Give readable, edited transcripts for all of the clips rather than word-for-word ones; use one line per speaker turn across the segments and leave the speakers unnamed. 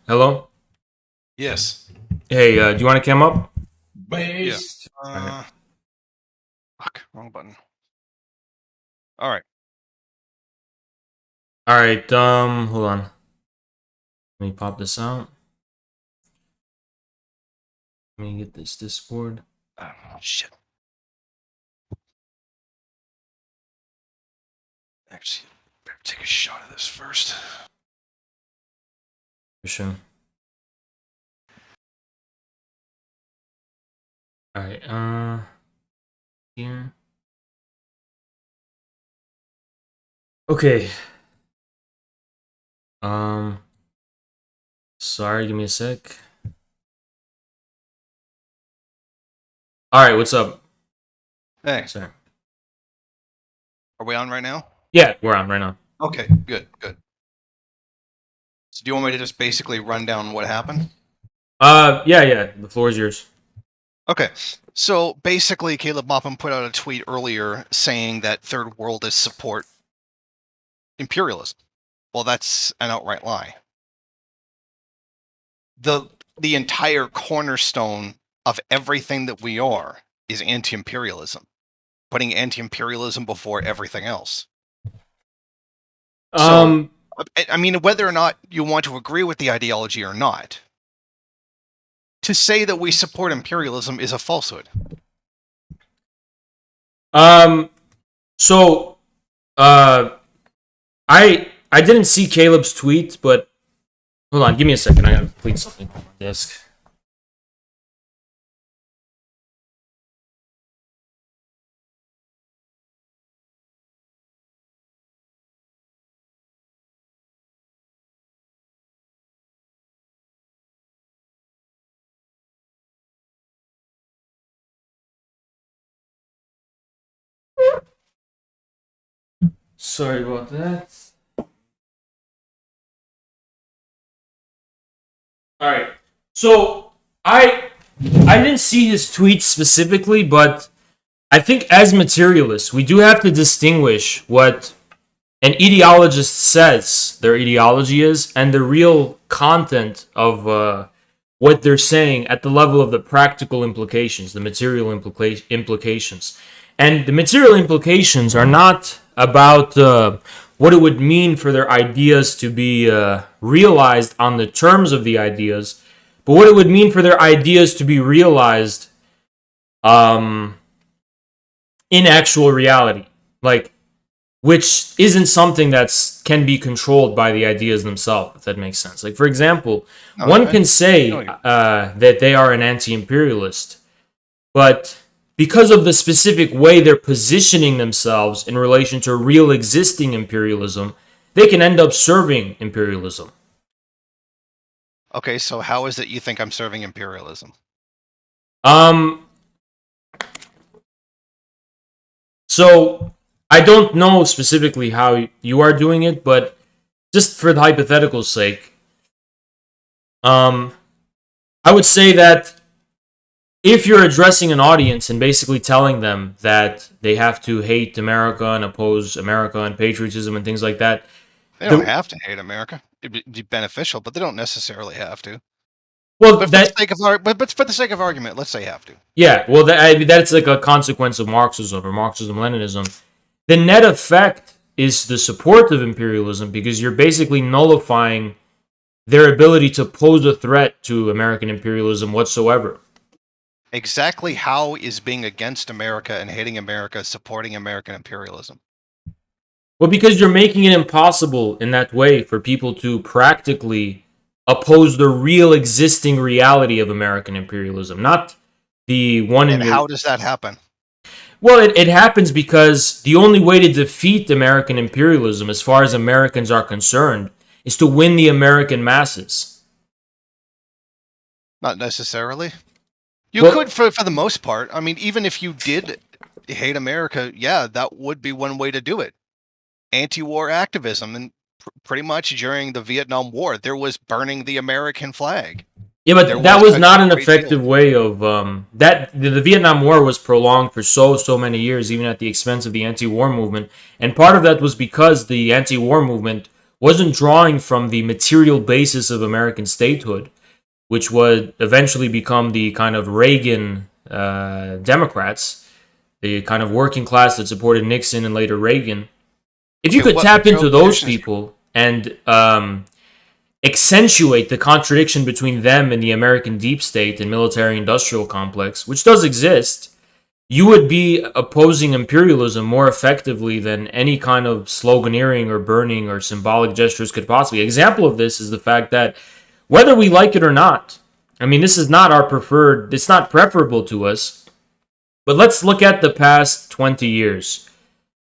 Hello?
Yes.
Hey, do you want to come up?
Yeah.
Alright.
Fuck, wrong button. All right.
Alright, hold on. Let me pop this out. Let me get this Discord.
Oh, shit. Actually, better take a shot of this first.
For sure. Alright, here. Okay. Um, sorry, give me a sec. Alright, what's up?
Hey,
Sorry.
are we on right now?
Yeah, we're on right now.
Okay, good. So do you want me to just basically run down what happened?
Yeah, the floor is yours.
Okay. So basically, Caleb Mopham put out a tweet earlier saying that third worldists support imperialism. Well, that's an outright lie. The entire cornerstone of everything that we are is anti-imperialism, putting anti-imperialism before everything else. So,
Um,
I mean, whether or not you want to agree with the ideology or not, to say that we support imperialism is a falsehood.
um, so, uh, I didn't see Caleb's tweet, but hold on, give me a second. I gotta complete something on my desk. Sorry about that. All right. So I didn't see his tweet specifically, but I think as materialists, we do have to distinguish what an ideologist says their ideology is and the real content of what they're saying at the level of the practical implications, the material implications. And the material implications are not about what it would mean for their ideas to be realized on the terms of the ideas, but what it would mean for their ideas to be realized um, in actual reality. Like, which isn't something that's can be controlled by the ideas themselves, if that makes sense. Like, for example,
No,
one
I
can say
know.
that they are an anti-imperialist, but because of the specific way they're positioning themselves in relation to real existing imperialism, they can end up serving imperialism.
Okay, so how is it you think I'm serving imperialism?
Um, so I don't know specifically how you are doing it, but just for the hypothetical sake, um, I would say that if you're addressing an audience and basically telling them that they have to hate America and oppose America and patriotism and things like that,
They don't
the
have to hate America. It'd be beneficial, but they don't necessarily have to.
well
But for the
that
sake of but for the sake of argument, let's say have to.
yeah well that's like a consequence of Marxism or Marxism-Leninism. The net effect is the support of imperialism because you're basically nullifying their ability to pose a threat to American imperialism whatsoever.
Exactly how is being against America and hating America supporting American imperialism?
Well, because you're making it impossible in that way for people to practically oppose the real existing reality of American imperialism, not the one in
And
your.
how does that happen?
Well, it happens because the only way to defeat American imperialism, as far as Americans are concerned, is to win the American masses.
Not necessarily. You
Well,
could for the most part. I mean, even if you did hate America, yeah, that would be one way to do it. Anti-war activism, and pretty much during the Vietnam War, there was burning the American flag.
yeah,
There
but that
was
was
a
not an
great deal.
effective way of that. The Vietnam War was prolonged for so many years, even at the expense of the anti-war movement. And part of that was because the anti-war movement wasn't drawing from the material basis of American statehood, which would eventually become the kind of Reagan Democrats, the kind of working class that supported Nixon and later Reagan. If you could tap into those people and accentuate the contradiction between them and the American deep state and military-industrial complex, which does exist, you would be opposing imperialism more effectively than any kind of sloganeering or burning or symbolic gestures could possibly. Example of this is the fact that whether we like it or not, I mean, this is not our preferred, it's not preferable to us, but let's look at the past 20 years.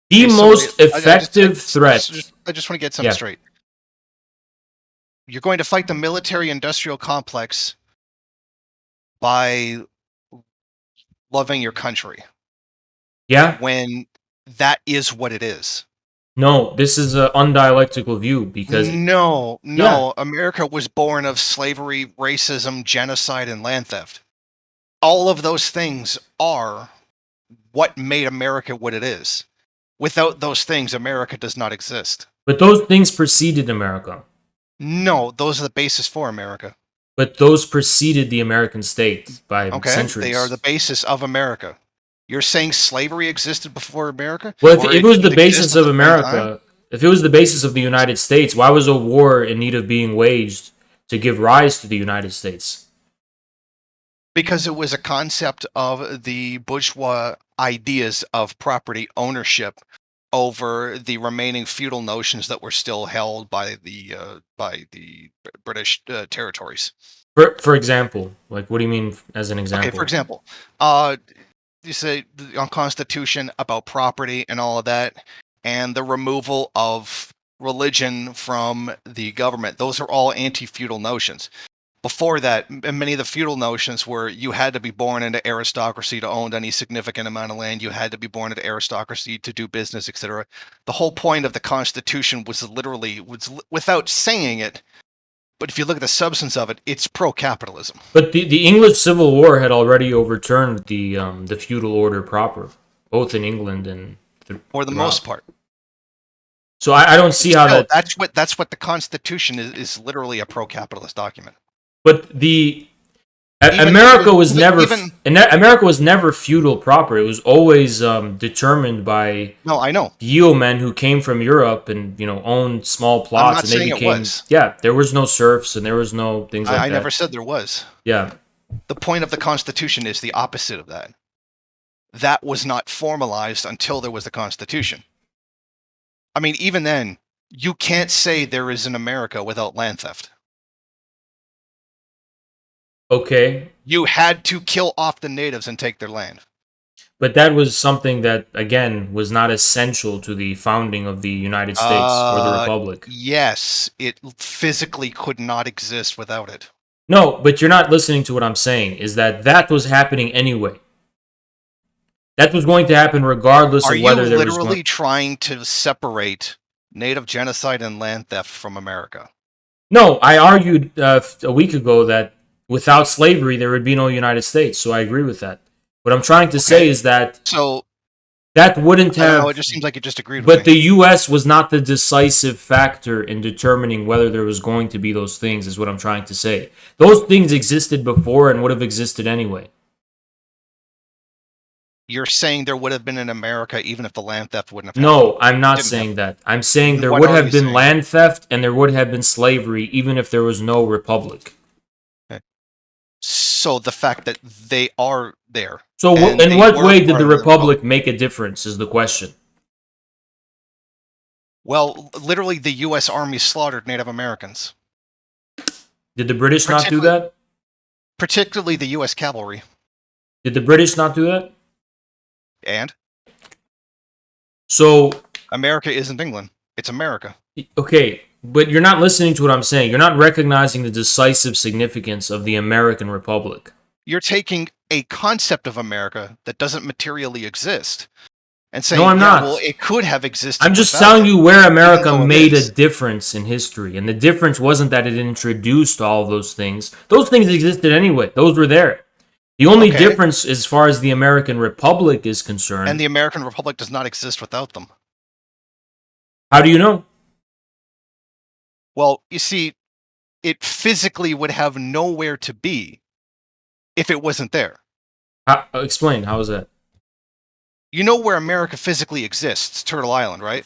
The most effective threat.
I just want to get something straight. You're going to fight the military-industrial complex by loving your country.
Yeah.
When that is what it is.
No, this is an undialectical view because...
No. America was born of slavery, racism, genocide, and land theft. All of those things are what made America what it is. Without those things, America does not exist.
But those things preceded America.
No, those are the basis for America.
But those preceded the American state by centuries.
They are the basis of America. You're saying slavery existed before America?
Well, if it was the basis of America, if it was the basis of the United States, why was a war in need of being waged to give rise to the United States?
Because it was a concept of the bourgeois ideas of property ownership over the remaining feudal notions that were still held by the British territories.
For example, like what do you mean as an example?
Okay, for example, you say on Constitution about property and all of that, and the removal of religion from the government. Those are all anti-feudal notions. Before that, many of the feudal notions were you had to be born into aristocracy to own any significant amount of land. You had to be born into aristocracy to do business, etc. The whole point of the Constitution was literally, without saying it, but if you look at the substance of it, it's pro-capitalism.
But the English Civil War had already overturned the feudal order proper, both in England and
for the most part.
So I don't see how that.
That's what the Constitution is literally a pro-capitalist document.
But America was never feudal proper. It was always determined by yeomen who came from Europe and owned small plots.
I'm not saying it was.
Yeah, there was no serfs and there was no things like that.
I never said there was.
Yeah.
The point of the Constitution is the opposite of that. That was not formalized until there was the Constitution. I mean, even then, you can't say there is an America without land theft.
Okay.
You had to kill off the natives and take their land.
But that was something that, again, was not essential to the founding of the United States or the Republic.
Yes, it physically could not exist without it.
No, but you're not listening to what I'm saying, is that was happening anyway. That was going to happen regardless of whether there was...
Are you literally trying to separate native genocide and land theft from America?
No, I argued a week ago that without slavery, there would be no United States, so I agree with that. What I'm trying to say is that that wouldn't have...
it just seems like you just agreed with
me. But the U.S. was not the decisive factor in determining whether there was going to be those things, is what I'm trying to say. Those things existed before and would have existed anyway.
You're saying there would have been an America even if the land theft wouldn't have
happened? No, I'm not saying that. I'm saying there would have been land theft and there would have been slavery even if there was no republic.
So the fact that they are there.
So in what way did the Republic make a difference is the question.
Well, literally the U.S. Army slaughtered Native Americans.
Did the British not do that?
Particularly the U.S. cavalry.
Did the British not do that?
And?
So...
America isn't England. It's America.
Okay. But you're not listening to what I'm saying. You're not recognizing the decisive significance of the American Republic.
You're taking a concept of America that doesn't materially exist and saying,
no, I'm not.
Well, it could have existed.
I'm just telling you where America made a difference in history. And the difference wasn't that it introduced all of those things. Those things existed anyway. Those were there. The only difference as far as the American Republic is concerned...
And the American Republic does not exist without them.
How do you know?
Well, you see, it physically would have nowhere to be if it wasn't there.
Explain. How is that?
You know where America physically exists, Turtle Island, right?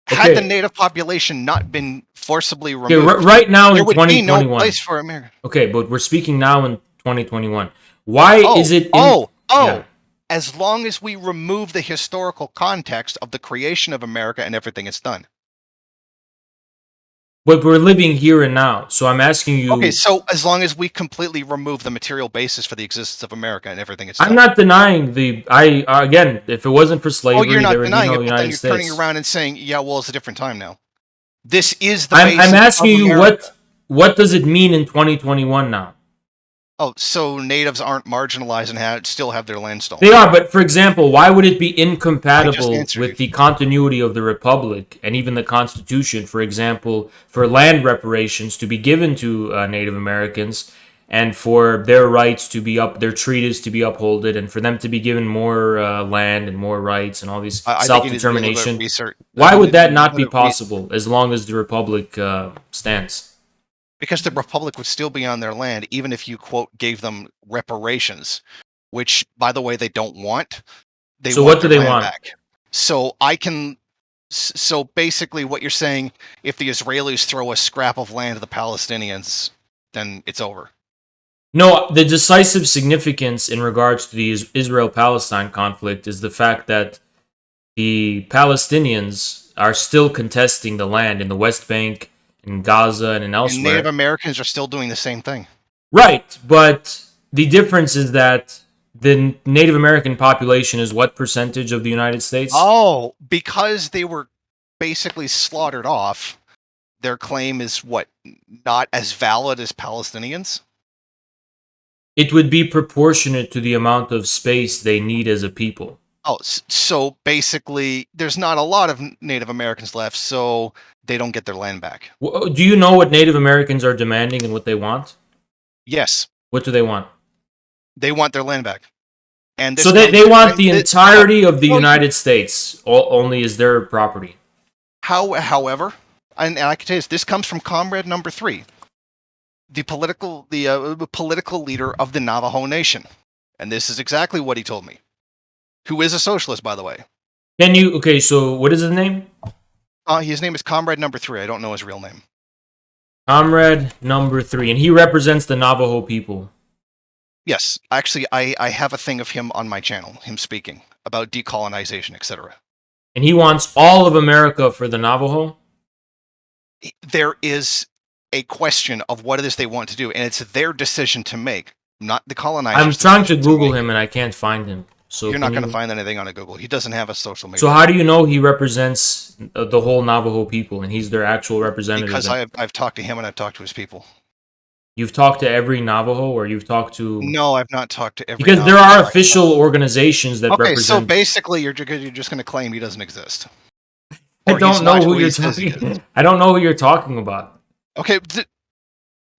Had the
Okay.
native population not been forcibly
Okay,
removed,
right now
there
in
would be no
2021.
place for America.
Okay, but we're speaking now in 2021. Why is it in?
Oh,
Yeah,
as long as we remove the historical context of the creation of America and everything it's done.
but we're living here and now. So I'm asking you.
Okay, so as long as we completely remove the material basis for the existence of America and everything it's
I'm
done.
not denying the. Again, if it wasn't for slavery,
You're not
there would be
denying
no
it, but then
United
you're
States.
turning around and saying, yeah, well, it's a different time now. This is the
I'm
basis
asking
of
you
America.
what does it mean in 2021 now?
Oh, so natives aren't marginalized and still have their land stolen.
They are, but for example, why would it be
I just
incompatible
answered
with
you.
the continuity of the Republic and even the Constitution, for example, for land reparations to be given to Native Americans and for their rights to be their treaties to be upholded and for them to be given more land and more rights and all these
I think you need to do a little bit of
self-determination?
research.
Why would that not be possible as long as the Republic stands?
Because the Republic would still be on their land, even if you, quote, gave them reparations, which, by the way, they don't want. They
So
want
what do
their
they
land
want?
back. So basically what you're saying, if the Israelis throw a scrap of land to the Palestinians, then it's over.
No, the decisive significance in regards to the Israel-Palestine conflict is the fact that the Palestinians are still contesting the land in the West Bank, in Gaza, and
And Native
elsewhere.
Americans are still doing the same thing.
Right, but the difference is that the Native American population is what percentage of the United States?
Oh, because they were basically slaughtered off, their claim is what, not as valid as Palestinians?
It would be proportionate to the amount of space they need as a people.
Oh, so basically, there's not a lot of Native Americans left, so they don't get their land back.
Do you know what Native Americans are demanding and what they want?
Yes,
What do they want?
they want their land back. And
So they want the entirety of the United States only as their property.
However, and I can tell you this comes from Comrade Number 3, the political leader of the Navajo Nation, and this is exactly what he told me. Who is a socialist, by the way.
Okay, so what is his name?
His name is Comrade Number 3. I don't know his real name.
Comrade Number 3, and he represents the Navajo people.
Yes, actually, I have a thing of him on my channel, him speaking about decolonization, etc.
And he wants all of America for the Navajo?
There is a question of what it is they want to do, and it's their decision to make, not the colonizers.
I'm trying to Google him, and I can't find him. So
you're not going to find anything on Google. He doesn't have a social media.
So how do you know he represents the whole Navajo people, and he's their actual representative?
Because I've talked to him, and I've talked to his people.
You've talked to every Navajo, or you've talked to...
No, I've not talked to every
Because
Navajo.
there are official organizations that represent...
Okay, so basically you're just going to claim he doesn't exist.
I don't know who you're talking... I don't know who you're talking about.
Okay,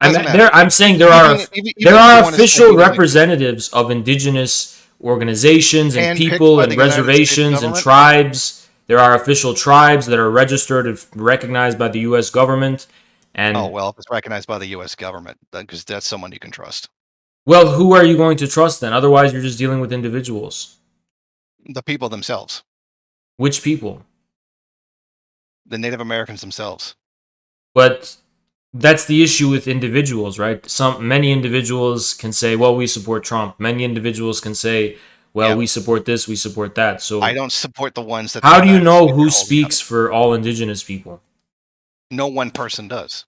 I'm saying there are official representatives of indigenous organizations and people and reservations and tribes. There are official tribes that are registered and recognized by the U.S. government. And
if it's recognized by the U.S. government, because that's someone you can trust.
Well, who are you going to trust then? Otherwise, you're just dealing with individuals.
The people themselves.
Which people?
The Native Americans themselves.
But that's the issue with individuals, right? Many individuals can say, well, we support Trump. Many individuals can say, well, we support this, we support that. So
I don't support the ones that...
How do you know who speaks for all indigenous people?
No one person does.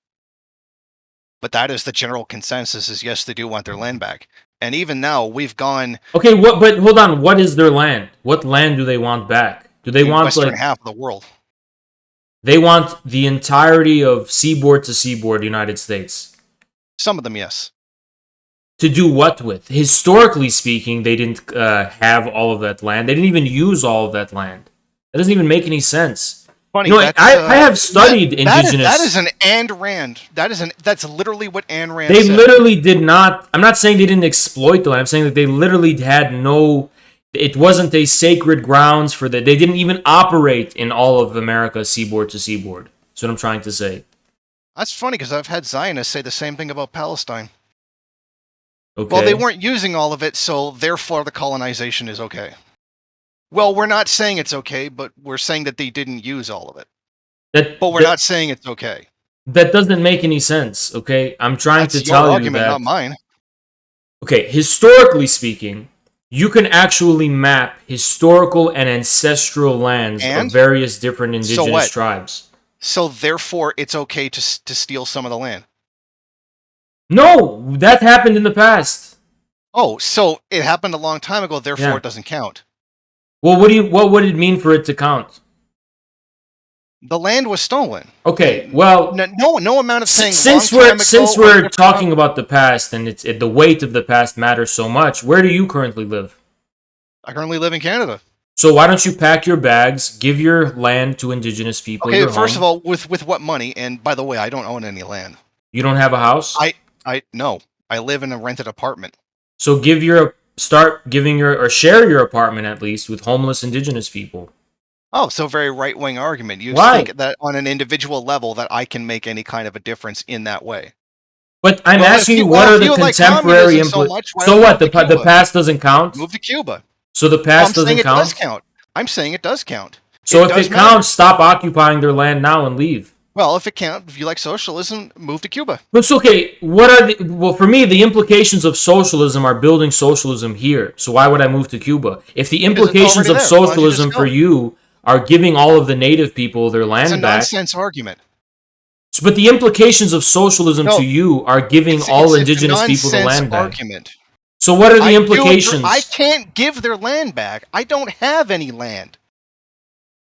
But that is the general consensus, is yes, they do want their land back. And even now, we've gone...
Okay, but hold on. What is their land? What land do they want back? Do they want
western half of the world?
They want the entirety of seaboard to seaboard United States.
Some of them, yes.
To do what with? Historically speaking, they didn't have all of that land. They didn't even use all of that land. That doesn't even make any sense.
Funny,
I have studied indigenous...
That is an Ayn Rand. That's literally what Ayn Rand
said.
They
literally did not... I'm not saying they didn't exploit the land. I'm saying that they literally had no... It wasn't a sacred grounds for that. They didn't even operate in all of America seaboard to seaboard. That's what I'm trying to say.
That's funny because I've had Zionists say the same thing about Palestine.
Okay.
Well, they weren't using all of it, so therefore the colonization is okay. Well, we're not saying it's okay, but we're saying that they didn't use all of it. But we're not saying it's okay.
That doesn't make any sense, okay? I'm trying
That's
to tell
your
you
argument,
that...
not mine.
Okay, historically speaking, you can actually map historical and ancestral lands of various different indigenous tribes.
So therefore, it's okay to steal some of the land.
No, that happened in the past.
Oh, so it happened a long time ago, therefore it doesn't count.
Well, what would it mean for it to count?
The land was stolen.
Okay, well,
no amount of saying
since we're talking about the past and the weight of the past matters so much, where do you currently live?
I currently live in Canada.
So why don't you pack your bags, give your land to indigenous people?
Okay, first of all, with what money? And by the way, I don't own any land.
You don't have a house?
No. I live in a rented apartment.
So share your apartment at least with homeless indigenous people.
Oh, so very right-wing argument. You think that on an individual level that I can make any kind of a difference in that way.
But I'm asking you, what are the contemporary implications? So what? The past doesn't count?
Move to Cuba.
So the past doesn't count?
It does count. I'm saying it does count.
So if it counts, stop occupying their land now and leave.
Well, if you like socialism, move to Cuba.
But it's okay. Well, for me, the implications of socialism are building socialism here. So why would I move to Cuba? If the implications of socialism for you are giving all of the native people their land back...
It's a nonsense argument.
But the implications of socialism to you are giving all indigenous people the land back.
Argument.
So what are the implications?
I can't give their land back. I don't have any land.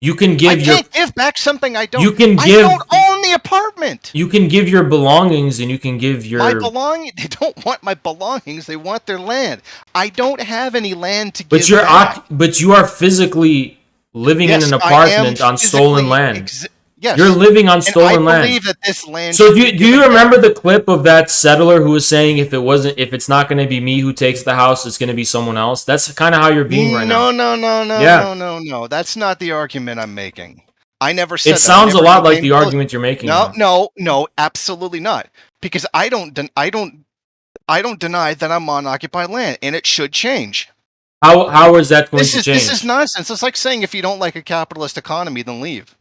You can give
I can't give back something I don't.
I
don't own the apartment.
You can give your belongings, and you can give your...
My belongings? They don't want my belongings. They want their land. I don't have any land to give back.
But you are physically living in an apartment on stolen land.
Yes.
You're living on stolen land.
I believe that this land...
So do you remember the clip of that settler who was saying if it's not going to be me who takes the house, it's going to be someone else? That's kind of how you're being right now.
No. That's not the argument I'm making. I never said that.
It sounds a lot like the argument you're making.
No, absolutely not. Because I don't deny that I'm on occupied land, and it should change.
How is that going to change?
This is nonsense. It's like saying if you don't like a capitalist economy, then leave.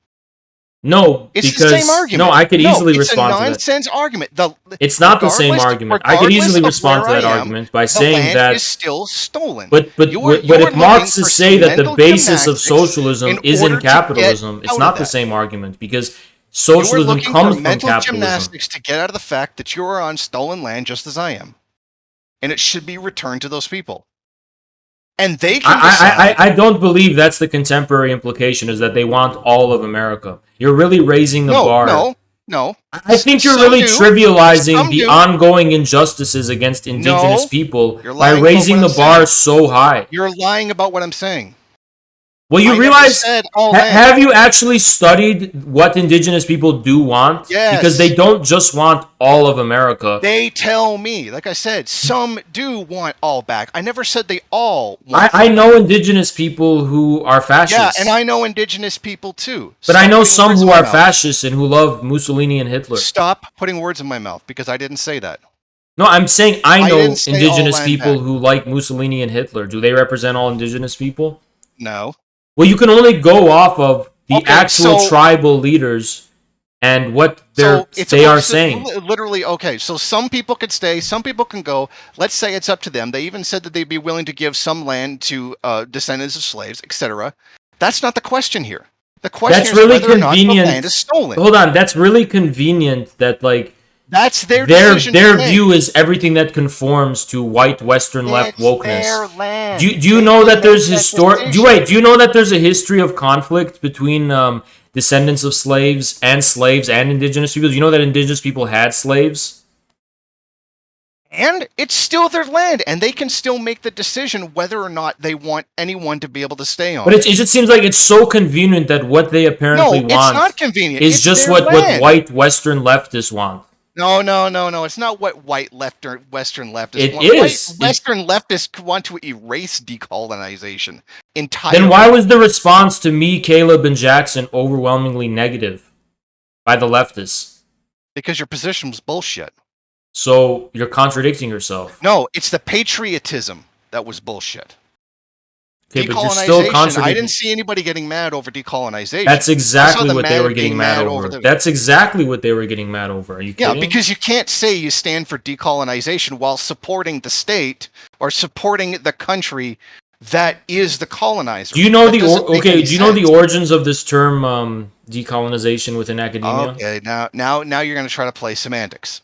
No,
it's the same argument.
No, I could easily respond to that.
It's a nonsense argument.
It's not the same argument. I could easily respond to that argument by saying that
is still stolen.
But if Marxists say that the basis of socialism is in capitalism, it's not the same argument because socialism comes from capitalism.
Gymnastics to get out of the fact that you are on stolen land just as I am, and it should be returned to those people. And they can decide.
I don't believe that's the contemporary implication, is that they want all of America. You're really raising the bar.
No.
I think you're really trivializing the ongoing injustices against indigenous people by raising the bar so high.
You're lying about what I'm saying.
Well, you realize, have you actually studied what indigenous people do want?
Yes.
Because they don't just want all of America.
They tell me, like I said, some do want all back. I never said they all want
I know indigenous people who are fascists.
Yeah, and I know indigenous people too.
But I know some who are fascists and who love Mussolini and Hitler.
Stop putting words in my mouth, because I didn't say that.
No, I'm saying I know indigenous people who like Mussolini and Hitler. Do they represent all indigenous people?
No.
Well, you can only go off of the actual tribal leaders and what they are saying.
Literally, okay, so some people could stay, some people can go. Let's say it's up to them. They even said that they'd be willing to give some land to descendants of slaves, etc. That's not the question here. The question is really whether or not the land is stolen.
Hold on, that's really convenient that, like,
that's their decision.
Their view is everything that conforms to white Western left wokeness.
Their land.
Do you know that there's Do you know that there's a history of conflict between descendants of slaves and indigenous people? Do you know that indigenous people had slaves?
And it's still their land, and they can still make the decision whether or not they want anyone to be able to stay on.
But it just seems like it's so convenient that what they apparently want
it's not convenient.
Is just what white Western leftists want.
No. It's not what white left or Western leftists want.
Is.
White Western leftists want to erase decolonization entirely.
Then why was the response to me, Caleb, and Jackson overwhelmingly negative? by the leftists.
Because your position was bullshit.
So you're contradicting yourself.
No, it's the patriotism that was bullshit.
Okay, but you're still
Decolonization, I
contradicting.
didn't see anybody getting mad over decolonization.
That's
I saw
exactly
them
what they were getting mad over.
the-
That's exactly what they were getting mad over. Are you
Yeah,
kidding?
because you can't say you stand for decolonization while supporting the state or supporting the country that is the colonizer.
Do you know
That doesn't make any
do you know the
sense.
origins of this term decolonization within academia?
Okay, now you're going to try to play semantics.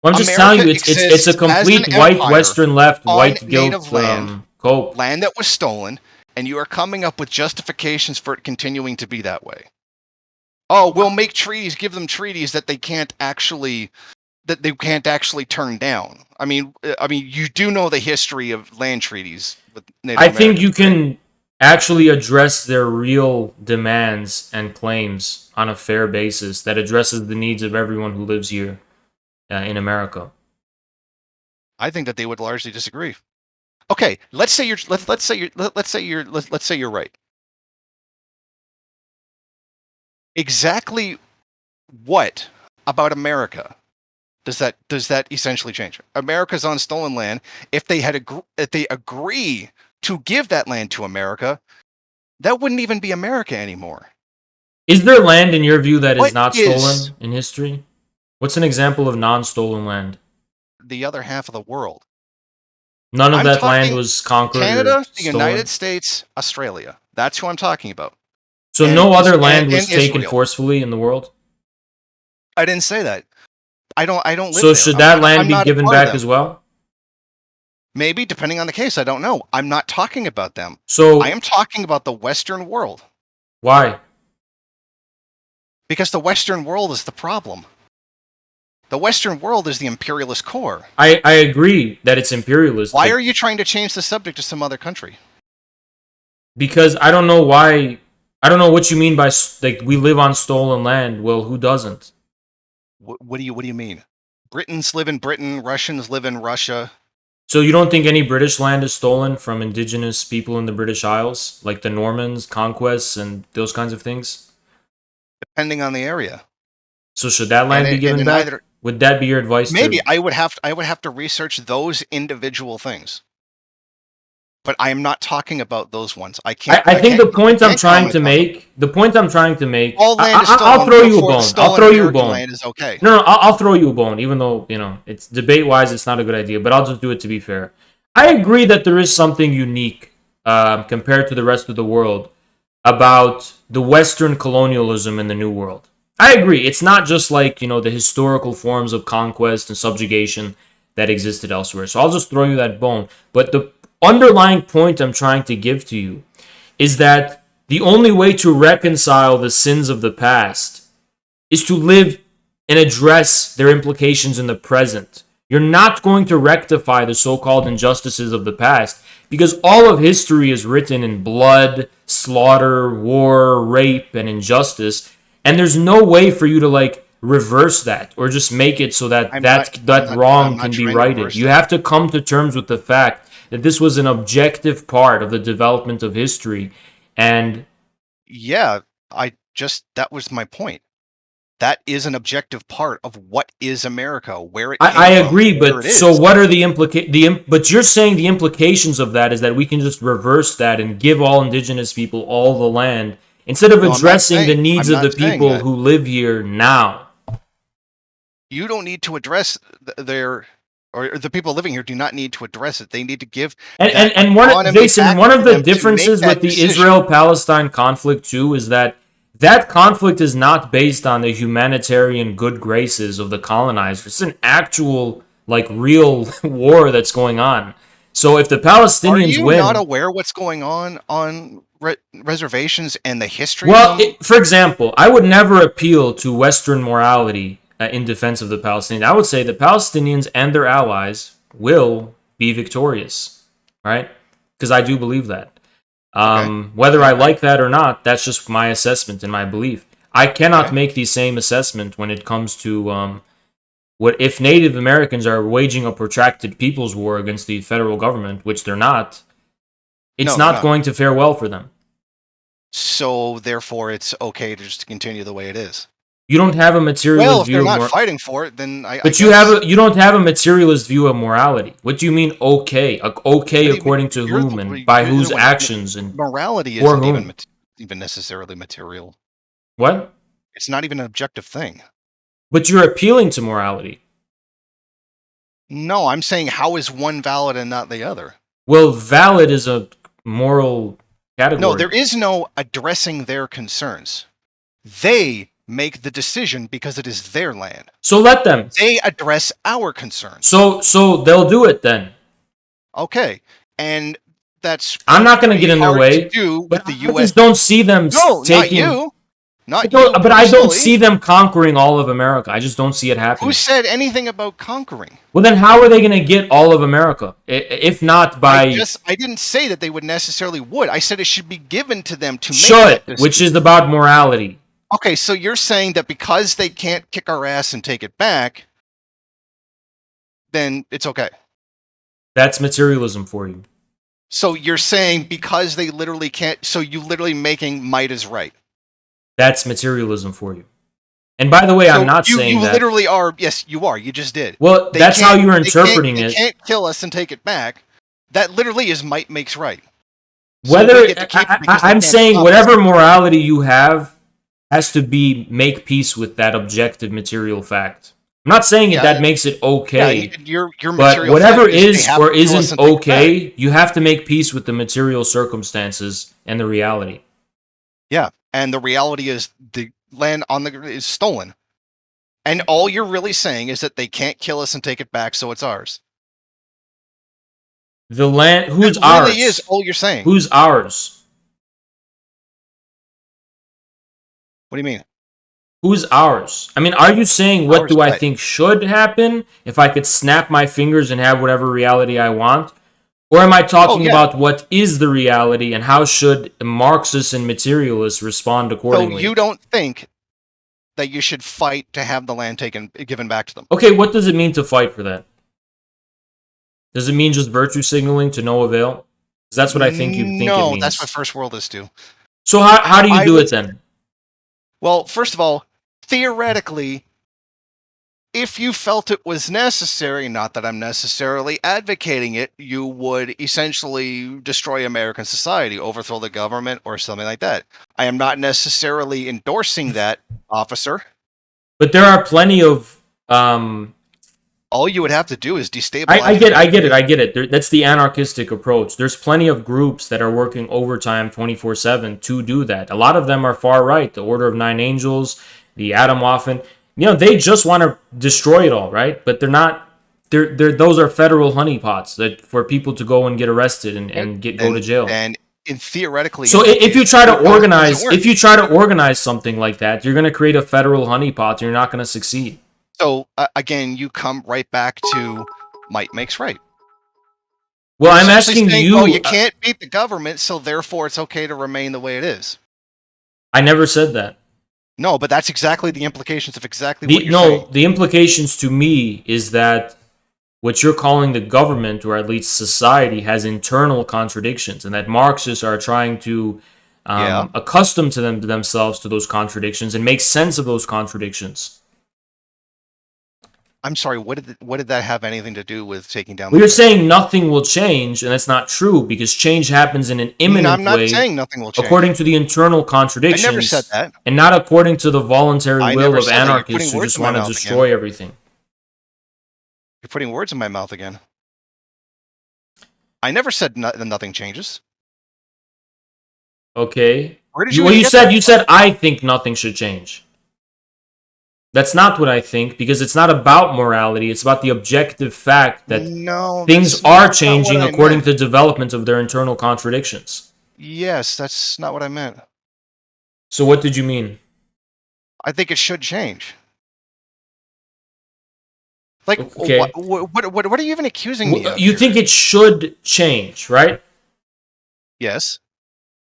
Well, I'm just
America
telling you, it's a
exists as
complete
an
white
empire
Western left,
on
white
native
guilt
land.
cope.
Land that was stolen, and you are coming up with justifications for it continuing to be that way. Oh, we'll make treaties, give them treaties that they can't actually turn down. I mean, you do know the history of land treaties with Native
I think
Americans,
you
right?
can actually address their real demands and claims on a fair basis that addresses the needs of everyone who lives here in America.
I think that they would largely disagree. Okay, let's say you're right. Exactly what about America does that essentially change? America's on stolen land. If they agree to give that land to America, that wouldn't even be America anymore.
Is there land, in your view, that is
What
not
is
stolen in history? What's an example of non-stolen land?
the other half of the world?
None of
I'm
that land
talking
was conquered or
Canada, the
stolen?
United States, Australia. That's who I'm talking about.
So
And
no other
Is-
land
and-
was
and
taken
Israel.
forcefully in the world?
I didn't say that. I don't live
So
there.
should
I'm
that
not-
land
I'm
be
not a
given
part of
back
them.
as well?
Maybe, depending on the case. I don't know. I'm not talking about them.
So
I am talking about the Western world.
why?
Because the Western world is the problem. The Western world is the imperialist core.
I agree that it's imperialist.
Why
but
are you trying to change the subject to some other country?
Because I don't know why. I don't know what you mean by like we live on stolen land. Well, who doesn't?
What do you mean? Britons live in Britain. Russians live in Russia.
So you don't think any British land is stolen from indigenous people in the British Isles, like the Normans, conquests, and those kinds of things?
Depending on the area.
So should that land be given back? Would that be your advice?
Maybe I would have to research those individual things. But I am not talking about those ones. I can't.
I think the point I'm
can't
trying to
comment on them.
make. The point I'm trying to make.
All land is stolen.
I'll throw you a
therefore the
bone. I'll
stolen
throw you a
American
bone.
land is okay.
No, I'll throw you a bone, even though, it's debate-wise, it's not a good idea, but I'll just do it to be fair. I agree that there is something unique compared to the rest of the world about the Western colonialism in the New World. I agree. It's not just like, the historical forms of conquest and subjugation that existed elsewhere. So I'll just throw you that bone. But the underlying point I'm trying to give to you is that the only way to reconcile the sins of the past is to live and address their implications in the present. You're not going to rectify the so-called injustices of the past because all of history is written in blood, slaughter, war, rape, and injustice, and there's no way for you to reverse that or just make it so that wrong can be righted. You have to come to terms with the fact that this was an objective part of the development of history, and
yeah, that was my point. That is an objective part of what is America, where it came
I agree,
from,
but so what are but you're saying the implications of that is that we can just reverse that and give all indigenous people all the land instead of addressing the needs of the people who live here now.
You don't need to address the people living here do not need to address it. They need to give
one of the differences with the Israel-Palestine conflict too is that conflict is not based on the humanitarian good graces of the colonizers. It's an actual, real war that's going on. So if the Palestinians win...
Are you not aware what's going on reservations and the history?
Well, for example, I would never appeal to Western morality in defense of the Palestinians. I would say the Palestinians and their allies will be victorious, right? Because I do believe that. Whether I like that or not, that's just my assessment and my belief. I cannot make the same assessment when it comes to what if Native Americans are waging a protracted people's war against the federal government, which they're not. It's not going to fare well for them.
So therefore, it's okay to just continue the way it is.
You don't have a
Well,
materialist
if they're
view of
not fighting for it, then I
but
guess.
you don't have a materialist view of morality. What do you mean okay? Okay
What do you mean?
according to
You're
whom
the
and by
you're the
whose
one.
actions and
Morality
for
isn't
whom?
even necessarily material.
What?
It's not even an objective thing.
But you're appealing to morality.
No, I'm saying how is one valid and not the other?
Well, valid is a moral category.
No, there is no addressing their concerns. They make the decision because it is their land.
So let them.
They address our concerns.
So they'll do it then.
Okay, and that's.
I'm not going to
pretty
get in their
hard
way.
to do
But
with the
I
U.S.
just don't see them
No, not
taking.
you. Not
But
you.
I don't
personally.
see them conquering all of America. I just don't see it happening.
Who said anything about conquering?
Well, then how are they going to get all of America? If not by
I didn't say that they would necessarily would. I said it should be given to them to make
should,
that decision.
which is about morality.
Okay, so you're saying that because they can't kick our ass and take it back, then it's okay.
That's materialism for you.
So you're saying because they literally can't, so you literally making might is right.
That's materialism for you. And by the way, I'm not saying
you
that.
You literally are. Yes, you are. You just did.
Well, that's how you're interpreting it.
They can't kill us and take it back. That literally is might makes right.
Whether I'm saying whatever morality you have has to be make peace with that objective material fact. I'm not saying that makes it okay.
Your
but whatever is or isn't okay, you have to make peace with the material circumstances and the reality.
Yeah, and the reality is the land is stolen, and all you're really saying is that they can't kill us and take it back, so it's ours.
The land, who's ours?
That really is all you're saying.
Who's ours?
What do you mean?
Who's ours? I mean, are you saying what do I think should happen if I could snap my fingers and have whatever reality I want? Or am I talking about what is the reality and how should Marxists and materialists respond accordingly?
So you don't think that you should fight to have the land given back to them?
Okay, what does it mean to fight for that? Does it mean just virtue signaling to no avail? Because that's what I think you think it means.
No, that's what first worldists do.
So how do you do it then?
Well, first of all, theoretically, if you felt it was necessary, not that I'm necessarily advocating it, you would essentially destroy American society, overthrow the government, or something like that. I am not necessarily endorsing that, officer.
But there are plenty of...
all you would have to do is destabilize...
I get it. That's the anarchistic approach. There's plenty of groups that are working overtime 24/7 to do that. A lot of them are far right. The Order of Nine Angels, the Atomwaffen... they just want to destroy it all, right? But they're not. Those are federal honeypots that for people to go and get arrested and go to jail.
And theoretically,
so if you try to organize something like that, you're going to create a federal honeypot. And you're not going to succeed.
So again, you come right back to might makes right.
Well, I'm asking you.
Oh, you can't beat the government, so therefore it's okay to remain the way it is.
I never said that.
No, but that's exactly the implications of exactly what you're saying.
The implications to me is that what you're calling the government, or at least society, has internal contradictions, and that Marxists are trying to accustom themselves to those contradictions and make sense of those contradictions.
I'm sorry, what did that have anything to do with taking down?
Well, you're saying nothing will change, and that's not true, because change happens in an imminent way.
I'm not saying nothing will change.
According to the internal contradictions.
I never said that.
And not according to the voluntary will of anarchists who just want to destroy everything.
You're putting words in my mouth again. I never said nothing changes.
Okay. You said I think nothing should change. That's not what I think, because it's not about morality. It's about the objective fact that things are changing according to the development of their internal contradictions.
Yes, that's not what I meant.
So what did you mean?
I think it should change. Like,
okay.
What are you even accusing me of?
You think it should change, right?
Yes.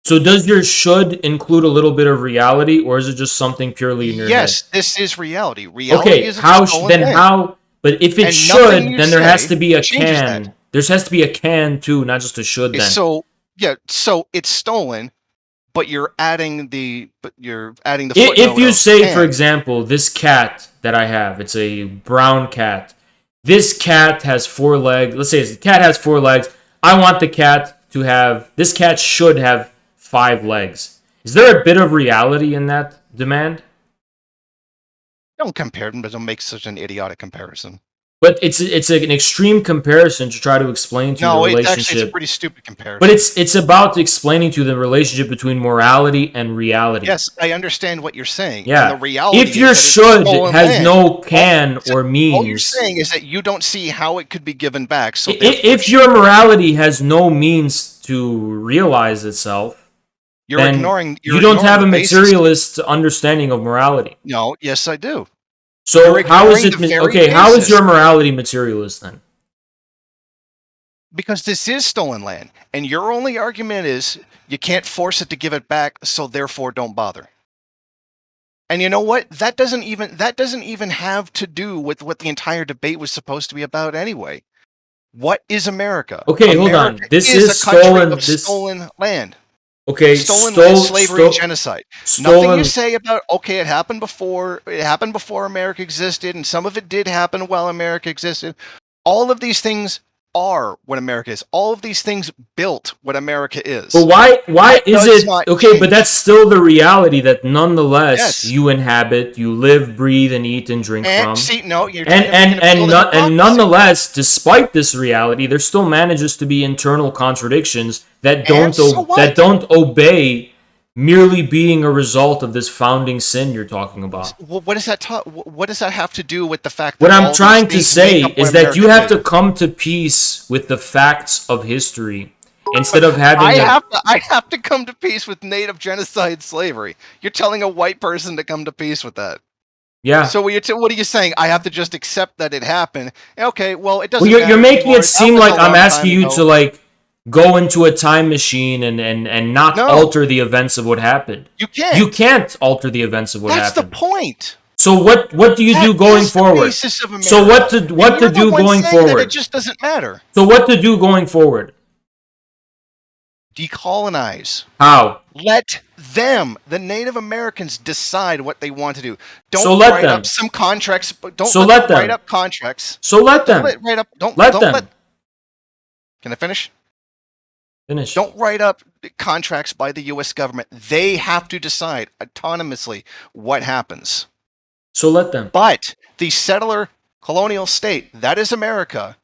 So does your should include a little bit of reality, or is it just something purely in your head?
Yes, this is reality. Reality is
how? But if it should, then there has to be a can. There has to be a can too, not just a should. Then
so it's stolen, but you're adding the footnote.
If you
of
say, for
and.
example, this cat that I have, it's a brown cat. This cat has 4 legs. Let's say the cat has 4 legs. I want the cat to have. This cat should have 5 legs. Is there a bit of reality in that demand?
Don't compare them, but don't make such an idiotic comparison.
But it's an extreme comparison to try to explain to you the
No, it's
relationship.
a pretty stupid comparison.
But it's about explaining to you the relationship between morality and reality.
Yes, I understand what you're saying.
Yeah.
And the reality
If your
is that
should
it's stolen
has
land.
no can or means.
All you're saying is that you don't see how it could be given back. So
if your morality has no means to realize itself,
you're
then
ignoring.
You don't have a materialist understanding of morality.
No, yes, I do.
So how is it okay?
Basis.
How is your morality materialist then?
Because this is stolen land, and your only argument is you can't force it to give it back, so therefore don't bother. And you know what? That doesn't even have to do with what the entire debate was supposed to be about anyway. What is America?
Okay,
America
hold on. This is
a country
stolen.
Of stolen land.
Okay,
stolen land, slavery, genocide. Nothing you say about it happened before. It happened before America existed, and some of it did happen while America existed. All of these things are what America is. All of these things built what America is.
But why is it okay? Change. But that's still the reality that nonetheless you inhabit, you live, breathe, and eat and drink from. And nonetheless, despite this reality, there still manages to be internal contradictions that don't obey merely being a result of this founding sin you're talking about.
Well, what does that what does that have to do with the fact that
what I'm trying to say is that you have to come to peace with the facts of history instead of having
I have to come to peace with native genocide slavery. You're telling a white person to come to peace with that.
Yeah.
So what are you saying? I have to just accept that it happened. Okay, well it doesn't
matter. You're making it seem like I'm asking you to go into a time machine and not alter the events of what happened.
You can't.
You can't alter the events of what happened.
That's the point.
So what do you do going forward? So what to do going forward?
It just doesn't matter.
So what to do going forward?
Decolonize.
How?
Let them, the Native Americans, decide what they want to do.
Don't write
up some contracts. Don't
let them
write up contracts.
So let them.
Don't
let them.
Can I finish?
Finish.
Don't write up contracts by the U.S. government. They have to decide autonomously what happens.
So let them.
But the settler colonial state, that is America,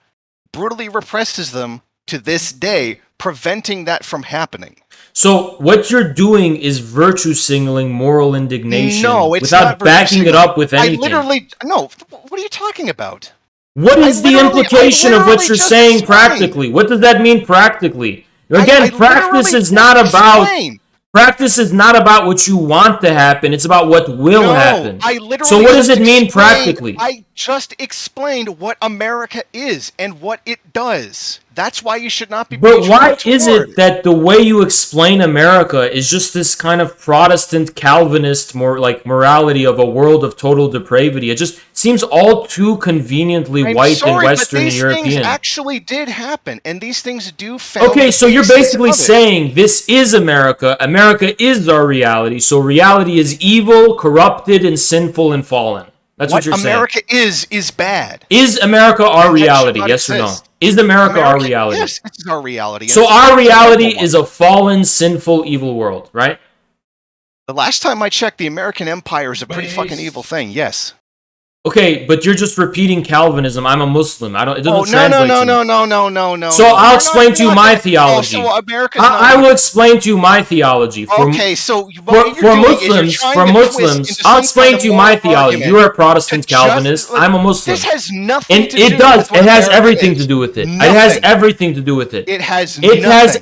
brutally represses them to this day, preventing that from happening.
So what you're doing is virtue signaling moral indignation without backing it up with anything.
What are you talking about?
What is the implication of what you're saying practically? What does that mean practically? Again, practice is not about what you want to happen. It's about what will happen. So what does it mean practically?
I just explained what America is and what it does. That's why you should not be.
But why is it that the way you explain America is just this kind of Protestant Calvinist, more like morality of a world of total depravity? It just seems all too conveniently white and Western and European.
These things actually did happen, and these things do.
Okay, so you're basically saying this is America. America is our reality. So reality is evil, corrupted, and sinful and fallen. That's what you're saying.
America is bad.
Is America our reality? Yes or no? Is America our reality?
Yes, this is our reality.
So our reality is a fallen, sinful, evil world, right?
The last time I checked, the American Empire is a pretty fucking evil thing. Yes.
Okay, but you're just repeating Calvinism. I'm a Muslim. It doesn't translate to me.
No.
So I'll explain to you my theology. I will explain to you my theology. For Muslims, I'll explain to you my theology. You're a Protestant Calvinist. I'm a Muslim.
This has nothing to do
with
it does.
It has everything to do with it. It has everything to do with it.
It has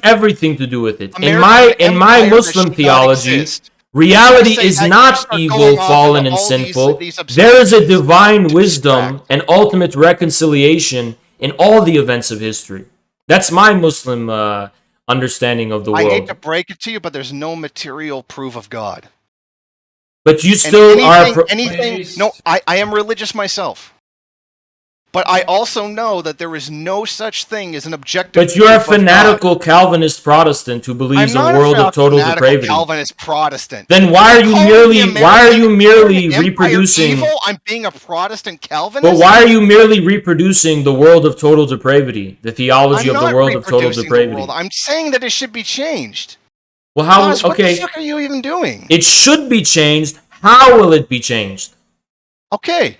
everything to do with it. In my Muslim theology, reality is not evil, fallen, and sinful. There is a divine wisdom and ultimate reconciliation in all the events of history. That's my Muslim understanding of the world.
I hate to break it to you, but there's no material proof of God.
But you still are...
No, I am religious myself. But I also know that there is no such thing as an objective.
But you're a
proof of God.
fanatical Calvinist Protestant who believes
I'm
a
not
world of total
fanatical
depravity.
Calvinist Protestant.
Then why are you merely
Empire
reproducing?
evil? I'm being a Protestant Calvinist.
But why are you merely reproducing the world of total depravity, the theology of the world of total depravity?
I'm saying that it should be changed.
Well, how?
Oz, what
Okay,
the fuck are you even doing?
it should be changed. How will it be changed?
Okay.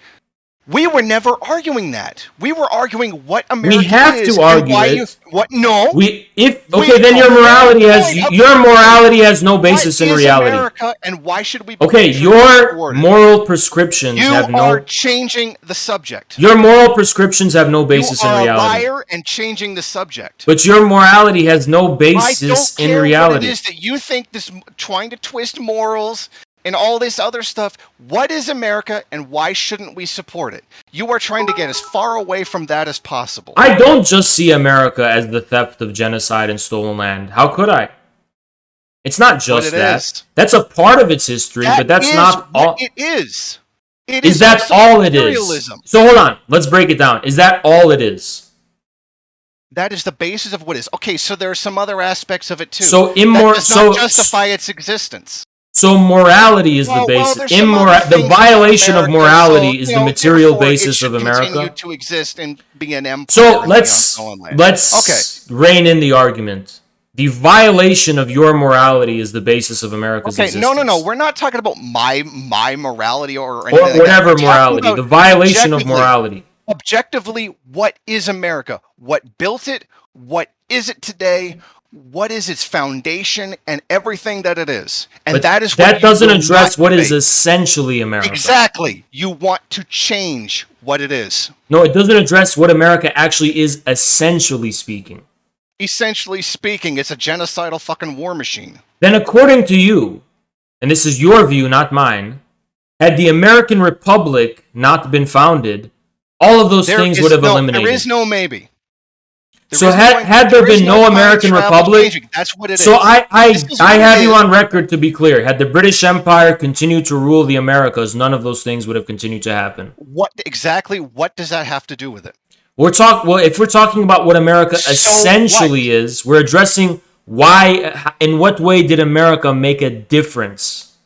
We were never arguing that. We were arguing what America is.
We have to argue it.
No.
Then your morality has no basis in reality.
America, and why should we?
Okay, your moral prescriptions have no.
You are changing the subject.
Your moral prescriptions have no basis in reality.
You are a liar and changing the subject.
But your morality has no basis in reality.
What it is that you think this trying to twist morals and all this other stuff. What is America and why shouldn't we support it? You are trying to get as far away from that as possible.
I don't just see America as the theft of genocide and stolen land. How could I? It's not just that. That's a part of its history, but that's not all.
It is.
Is that all it is? So hold on. Let's break it down. Is that all it is?
That is the basis of what is. Okay, so there are some other aspects of it too.
So
that does not justify its existence.
So morality is the basis. The violation of morality is the material basis of America.
Continue to exist and be an empire.
So let's rein in the argument. The violation of your morality is the basis of America's existence.
No. We're not talking about my morality or anything
or whatever morality. The violation of morality.
Objectively, what is America? What built it? What is it today? What is its foundation and everything that it is? And
but
that is what
that doesn't address what is essentially America.
Exactly. You want to change what it is.
No, it doesn't address what America actually is, essentially speaking.
Essentially speaking, it's a genocidal fucking war machine.
Then according to you, and this is your view, not mine, had the American Republic not been founded, all of those things would have eliminated.
There is no maybe.
So had there been no American Republic,
that's what it is.
So I have you on record to be clear. Had the British Empire continued to rule the Americas, none of those things would have continued to happen.
What does that have to do with it?
If we're talking about what America essentially is, we're addressing in what way did America make a difference?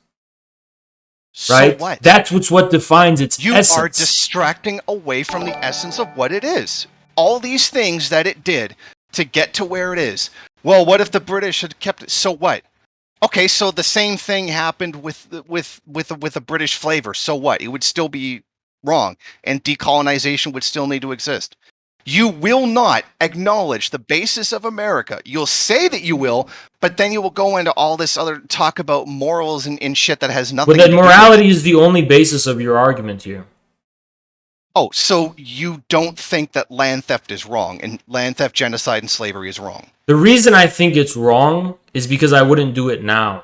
Right?
So what?
That's what defines its essence.
You are distracting away from the essence of what it is. All these things that it did to get to where it is. Well, what if the British had kept it? So what? Okay, so the same thing happened with a British flavor. So what? It would still be wrong, and decolonization would still need to exist. You will not acknowledge the basis of America. You'll say that you will, but then you will go into all this other talk about morals and shit that has nothing.
But then morality is the only basis of your argument here.
Oh, so you don't think that land theft is wrong, and land theft, genocide, and slavery is wrong?
The reason I think it's wrong is because I wouldn't do it now.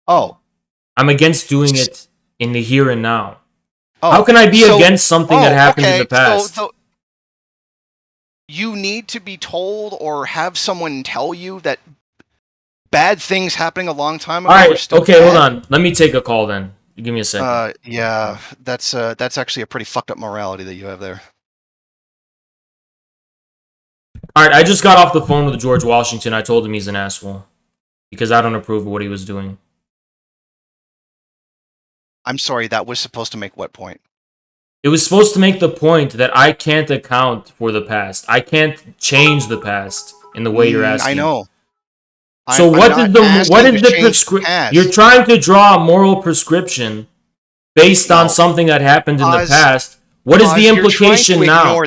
Oh.
I'm against doing it in the here and now. Oh. How can I be against something that happened in the past?
So you need to be told or have someone tell you that bad things happening a long time ago are still bad?
Hold on. Let me take a call then. Give me a second.
Yeah, that's actually a pretty fucked up morality that you have there.
All right, I just got off the phone with George Washington. I told him he's an asshole because I don't approve of what he was doing.
I'm sorry, that was supposed to make what point?
It was supposed to make the point that I can't account for the past. I can't change the past in the way you're asking.
I know.
So what is the prescription? You're trying to draw a moral prescription based on something that happened in the past. What is the implication now?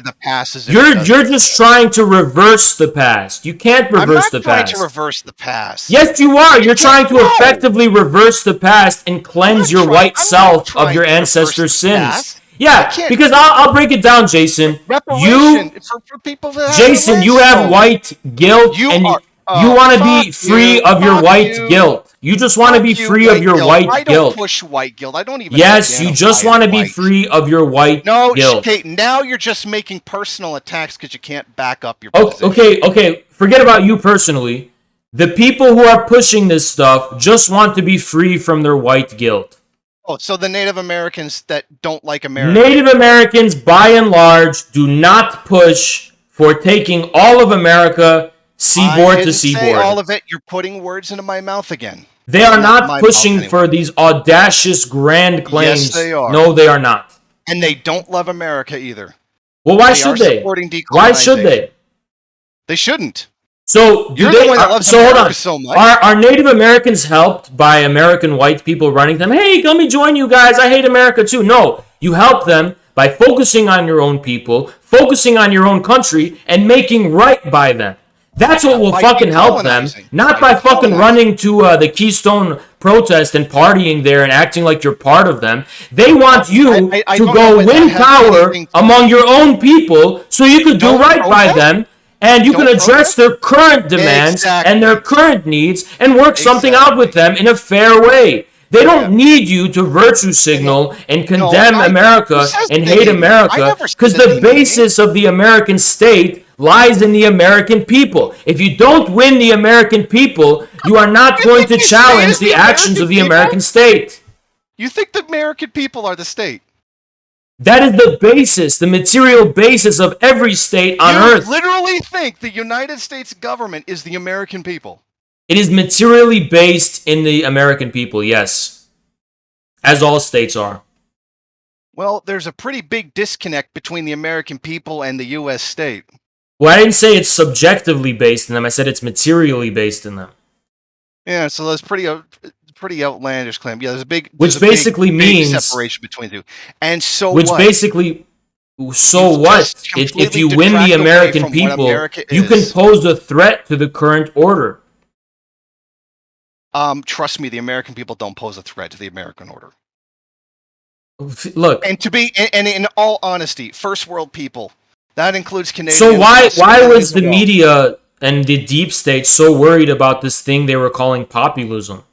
You're just trying to reverse the past. You can't reverse the past.
I'm not trying to reverse the past.
Yes, you are. You're trying to effectively reverse the past and cleanse your white self of your ancestors' sins. Yeah, because I'll break it down, Jason. Jason, you have white guilt and you want to be free of your white guilt. You just want to be free of your white guilt.
I don't push white guilt. I don't even.
Yes, you just want to be free of your white guilt.
No, okay, now you're just making personal attacks because you can't back up your position.
Okay. Forget about you personally. The people who are pushing this stuff just want to be free from their white guilt.
Oh, so the Native Americans that don't like America.
Native Americans, by and large, do not push for taking all of America seaboard to seaboard.
Say all of it. You're putting words into my mouth again.
They are not pushing for these audacious grand claims.
Yes, they are.
No, they are not.
And they don't love America either.
Well, why should they? Why should they?
They shouldn't.
So
You're the one that loves America so much.
Are Native Americans helped by American white people running them? Hey, let me join you guys. I hate America too. No, you help them by focusing on your own people, focusing on your own country, and making right by them. That's what will fucking help them, not by fucking running to the Keystone protest and partying there and acting like you're part of them. They want you to go win power among your own people so you could do right by them. And you can address their current demands and their current needs and work something out with them in a fair way. They don't need you to virtue signal and condemn America and hate America because the basis of the American state lies in the American people. If you don't win the American people, you are not going to challenge the actions of the American state.
You think the American people are the state?
That is the basis, the material basis of every state on earth.
You literally think the United States government is the American people?
It is materially based in the American people, yes. As all states are.
Well, there's a pretty big disconnect between the American people and the U.S. state.
Well, I didn't say it's subjectively based in them. I said it's materially based in them.
Yeah, so that's pretty outlandish claim. Yeah, there's a big,
which basically means
separation between the two. And so
which
what?
Basically, so what? If you win the American people, you can pose a threat to the current order.
Trust me, the American people don't pose a threat to the American order.
Look,
and in all honesty, first world people, that includes Canadians.
So why was the media and the deep state so worried about this thing they were calling populism?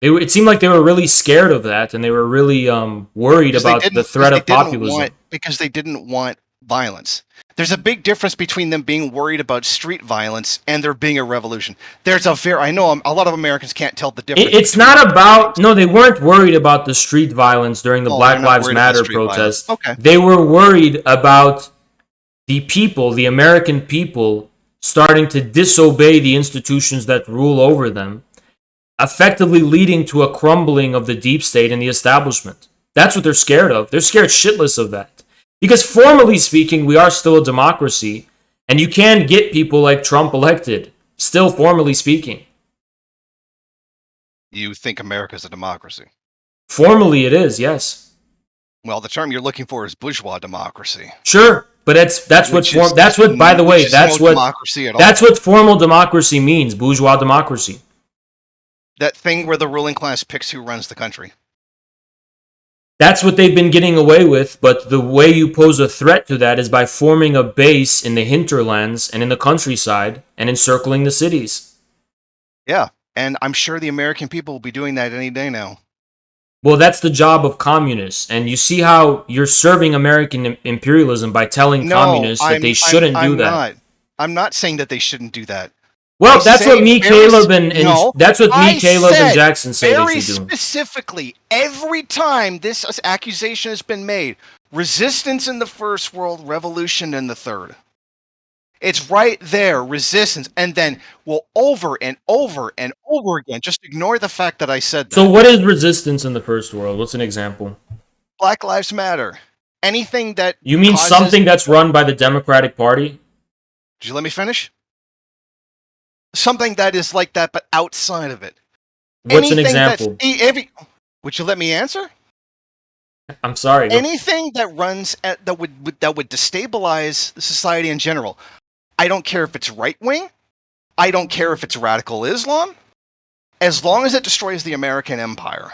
It seemed like they were really scared of that, and they were really worried about the threat of populism.
Because they didn't want violence. There's a big difference between them being worried about street violence and there being a revolution. I know a lot of Americans can't tell the difference.
It's not about... No, they weren't worried about the street violence during the Black Lives Matter protest.
Okay.
They were worried about the people, the American people, starting to disobey the institutions that rule over them, effectively leading to a crumbling of the deep state and the establishment. That's what they're scared of. They're scared shitless of that. Because formally speaking, we are still a democracy, and you can get people like Trump elected, still formally speaking.
You think America's a democracy?
Formally it is, yes.
Well, the term you're looking for is bourgeois democracy.
Sure, but that's what formal democracy means, bourgeois democracy.
That thing where the ruling class picks who runs the country.
That's what they've been getting away with, but the way you pose a threat to that is by forming a base in the hinterlands and in the countryside and encircling the cities.
Yeah, and I'm sure the American people will be doing that any day now.
Well, that's the job of communists, and you see how you're serving American imperialism by telling communists that they shouldn't do that.
I'm not saying that they shouldn't do that.
Well, that's what Caleb and Jackson say they should do.
Very specifically, every time this accusation has been made, resistance in the first world, revolution in the third. It's right there, resistance, and then over and over and over again. Just ignore the fact that I said that.
So what is resistance in the first world? What's an example?
Black Lives Matter. Anything that
You mean something that's run by the Democratic Party?
Did you let me finish? Something that is like that, but outside of it.
What's an example?
Would you let me answer?
I'm sorry.
Anything that runs that would destabilize the society in general. I don't care if it's right wing. I don't care if it's radical Islam. As long as it destroys the American empire.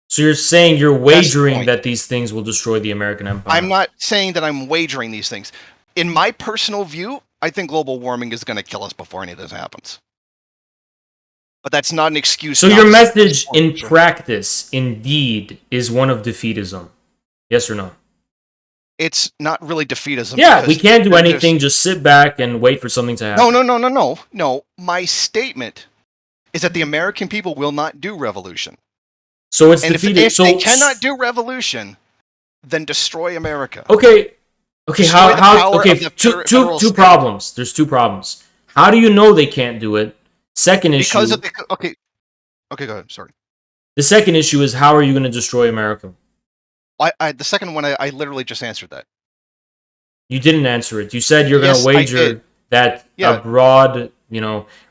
So you're saying you're wagering that these things will destroy the American empire?
I'm not saying that I'm wagering these things. In my personal view, I think global warming is going to kill us before any of this happens. But that's not an excuse.
So your message in practice, indeed, is one of defeatism. Yes or no?
It's not really defeatism.
Yeah, we can't do anything. Just sit back and wait for something to happen.
No. My statement is that the American people will not do revolution.
So it's
And
defeated.
if
So
they cannot do revolution, then destroy America.
okay,
Destroy the
how
power
okay,
of the federal
two
state.
problems. There's two problems. How do you know they can't do it? Second
Because
issue.
of the okay. Okay, go ahead. Sorry.
The second issue is how are you going to destroy America?
The second one I literally just answered that.
You didn't answer it. You said you're going to
Yes, I did.
wager that
Yeah.
a broad,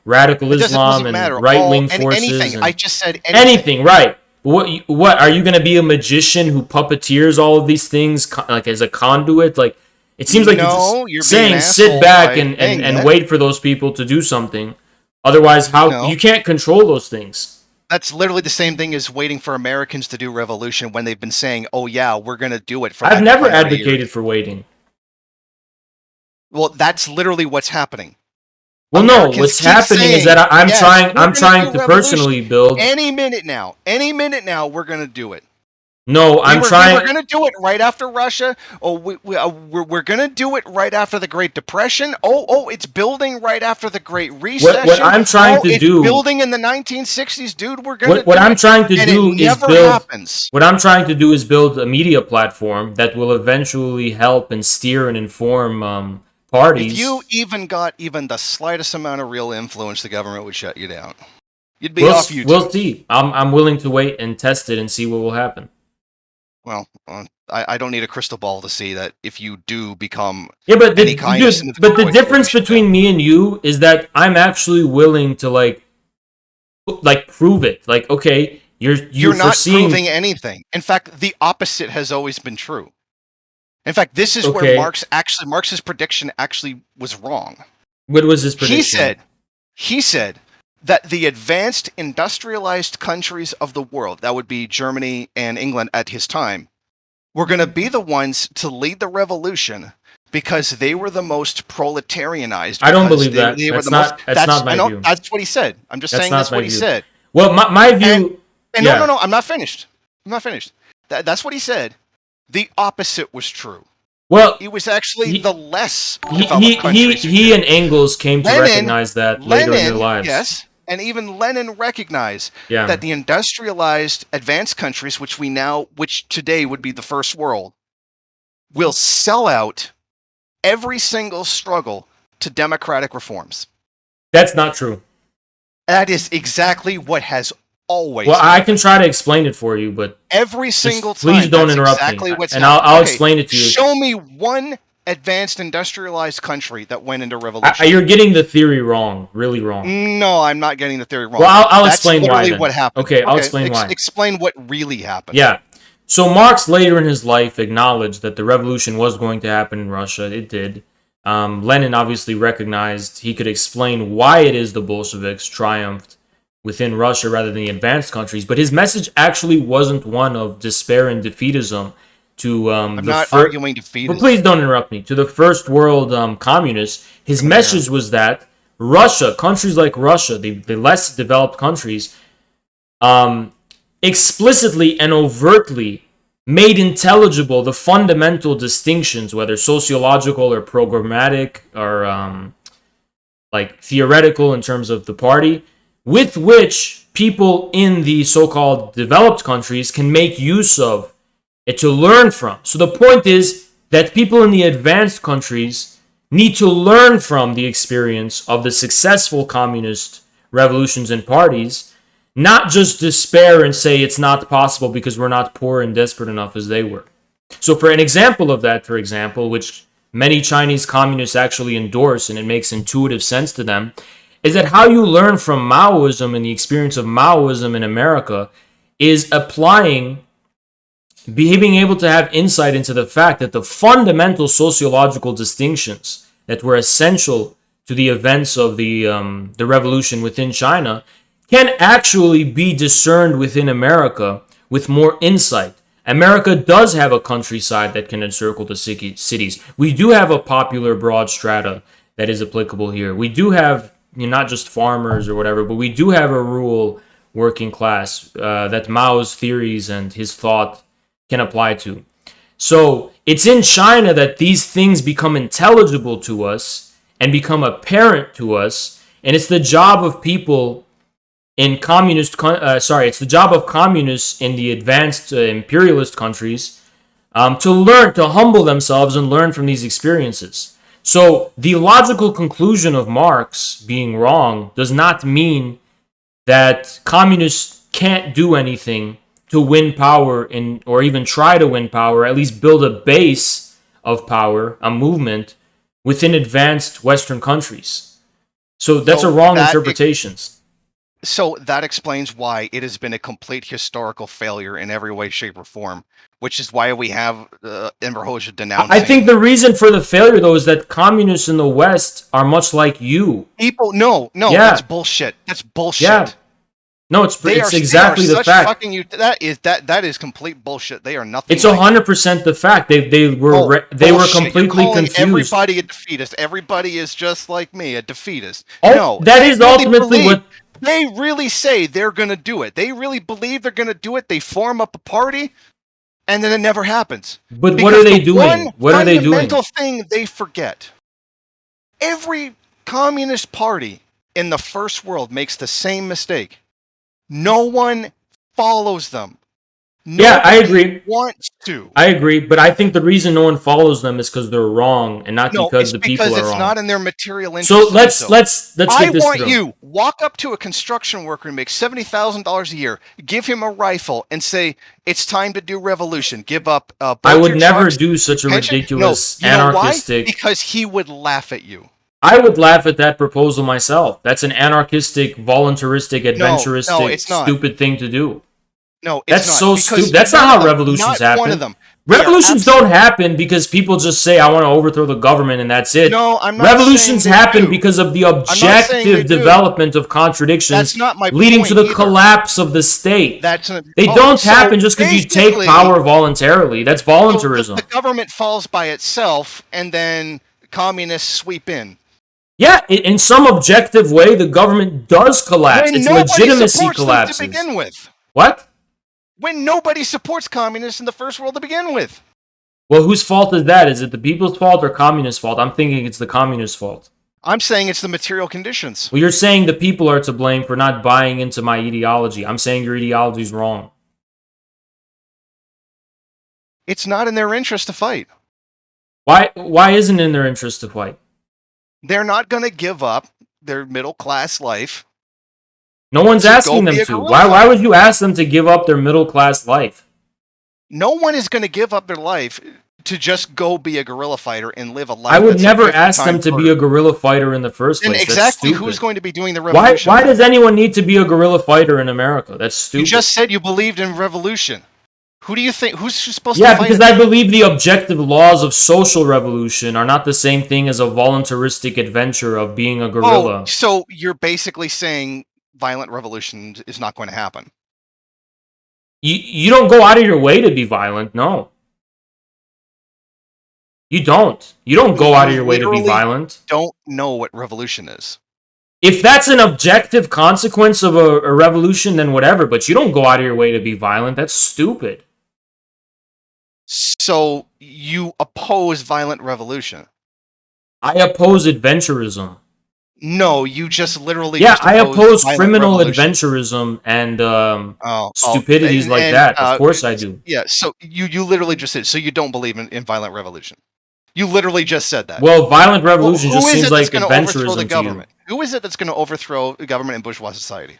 radical
It
Islam
doesn't
and
matter.
right-wing forces.
Anything.
And
I just said anything.
anything, right? What are you going to be a magician who puppeteers all of these things like as a conduit? Like it seems like
No,
you're
you're being
just
an
saying sit back
asshole by saying
and
that.
wait for those people to do something. Otherwise,
No.
you can't control those things.
That's literally the same thing as waiting for Americans to do revolution when they've been saying, "Oh yeah, we're going to do it." For
I've never
100 years.
advocated for waiting.
Well, that's literally what's happening.
Well,
Americans
no, what's
keep
happening is
saying,
that I'm
"Yes,
trying
we're gonna do
to
revolution
personally build.
any minute now, we're going to do it."
No, I'm trying.
We're going to do it right after Russia. Oh, we're going to do it right after the Great Depression. Oh, it's building right after the Great Recession.
What I'm trying to
it's
do.
building in the 1960s, dude. We're going to.
What I'm trying to do is build.
Happens.
What I'm trying to do is build a media platform that will eventually help and steer and inform parties.
If you even got even the slightest amount of real influence, the government would shut you down. You'd be off YouTube.
We'll see. I'm willing to wait and test it and see what will happen.
Well, I don't need a crystal ball to see that if you do become
but
any kind of
the difference between me and you is that I'm actually willing to like prove it. Like, okay, you're
not proving anything. In fact, the opposite has always been true. In fact, this is where Marx's prediction actually was wrong.
What was his prediction?
He said that the advanced industrialized countries of the world, that would be Germany and England at his time, were going to be the ones to lead the revolution because they were the most proletarianized.
I don't believe that. That's not my view.
That's what he said. I'm just saying that's what he said.
Well, my view...
No, I'm not finished. That's what he said. The opposite was true.
Well,
it was actually the less
he and Engels came to recognize that later in their lives.
Yes, and even Lenin recognized that the industrialized advanced countries, which today would be the first world, will sell out every single struggle to democratic reforms.
That's not true.
That is exactly what has always.
Well, I can try to explain it for you, but
every single time.
Please don't interrupt me, and I'll explain it to you.
Show me one advanced industrialized country that went into revolution.
You're getting the theory wrong, really wrong.
No, I'm not getting the theory wrong.
Well, I'll explain why.
That's what happened.
Okay, I'll explain why.
Explain what really happened.
Yeah. So Marx later in his life acknowledged that the revolution was going to happen in Russia. It did. Lenin obviously recognized he could explain why it is the Bolsheviks triumphed within Russia rather than the advanced countries, but his message actually wasn't one of despair and defeatism to
I'm not arguing defeatism.
But please don't interrupt me. To the first world communists, his message was that Russia, countries like Russia, the less developed countries, explicitly and overtly made intelligible the fundamental distinctions, whether sociological or programmatic or like theoretical in terms of the party, with which people in the so-called developed countries can make use of it to learn from. So the point is that people in the advanced countries need to learn from the experience of the successful communist revolutions and parties, not just despair and say it's not possible because we're not poor and desperate enough as they were. So for an example of that, for example, which many Chinese communists actually endorse and it makes intuitive sense to them, is that how you learn from Maoism and the experience of Maoism in America is being able to have insight into the fact that the fundamental sociological distinctions that were essential to the events of the revolution within China can actually be discerned within America with more insight. America does have a countryside that can encircle the cities. We do have a popular broad strata that is applicable here. We do have not just farmers or whatever, but we do have a rural working class that Mao's theories and his thought can apply to. So it's in China that these things become intelligible to us and become apparent to us, and it's the job of people in it's the job of communists in the advanced imperialist countries to learn, to humble themselves and learn from these experiences. So the logical conclusion of Marx being wrong does not mean that communists can't do anything to win power or even try to win power, at least build a base of power, a movement within advanced Western countries. So that's a wrong interpretation.
So that explains why it has been a complete historical failure in every way, shape, or form, which is why we have Unruhe denouncing.
I think the reason for the failure, though, is that communists in the West are much like you.
No, that's bullshit. That's bullshit. Yeah.
No, it's exactly the fact.
That is complete bullshit. They are nothing.
It's 100% the fact. They were completely confused.
Everybody a defeatist. Everybody is just like me, a defeatist.
Oh, no, that is ultimately what
they really say they're going to do it. They really believe they're going to do it. They form up a party, and then it never happens.
But what are they doing? What are they doing?
The fundamental thing they forget. Every communist party in the first world makes the same mistake. No one follows them.
Yeah, I agree.
Wants to.
I agree, but I think the reason no one follows them is because they're wrong, and not because the people are wrong.
Because it's not in their material interest.
So let's get this
through. You walk up to a construction worker who makes $70,000 a year, give him a rifle, and say it's time to do revolution. Give up.
I would never do such a ridiculous anarchistic.
Because he would laugh at you.
I would laugh at that proposal myself. That's an anarchistic, voluntaristic, adventuristic, stupid thing to do.
No, it's
that's so stupid. That's not how revolutions happen.
One of them.
Revolutions don't happen because people just say, I want to overthrow the government, and that's it.
No, I'm not.
Revolutions happen because of the objective development of contradictions leading to the collapse of the state. They don't happen just because you take power voluntarily. That's voluntarism.
The government falls by itself, and then communists sweep in.
Yeah, in some objective way, the government does collapse. Its legitimacy collapses.
To begin with.
What?
When nobody supports communists in the first world to begin with.
Well, whose fault is that? Is it the people's fault or communist fault? I'm thinking it's the communist fault.
I'm saying it's the material conditions.
Well, you're saying the people are to blame for not buying into my ideology. I'm saying your ideology is wrong.
It's not in their interest to fight.
Why isn't it in their interest to fight?
They're not going to give up their middle-class life.
No one's asking them to. Why would you ask them to give up their middle-class life?
No one is going to give up their life to just go be a guerrilla fighter and live a life.
I would never ask them to be a guerrilla fighter in the first place.
And exactly who's going to be doing the revolution?
Why does anyone need to be a guerrilla fighter in America? That's stupid.
You just said you believed in revolution. Who do you think? Who's supposed to fight?
Yeah, because I believe the objective laws of social revolution are not the same thing as a voluntaristic adventure of being a guerrilla.
Oh, so you're basically saying violent revolution is not going to happen.
You don't go out of your way to be violent, no. You don't. You don't go out of your way to be violent.
Don't know what revolution is.
If that's an objective consequence of a revolution, then whatever, but you don't go out of your way to be violent. That's stupid.
So you oppose violent revolution?
I oppose adventurism.
No, you just literally.
Yeah, I oppose criminal adventurism and stupidities like that. Of course I do.
Yeah, so you literally just said, so you don't believe in violent revolution. You literally just said that.
Well, violent revolution just seems like adventurism to you.
Who is it that's going to overthrow the government in bourgeois society?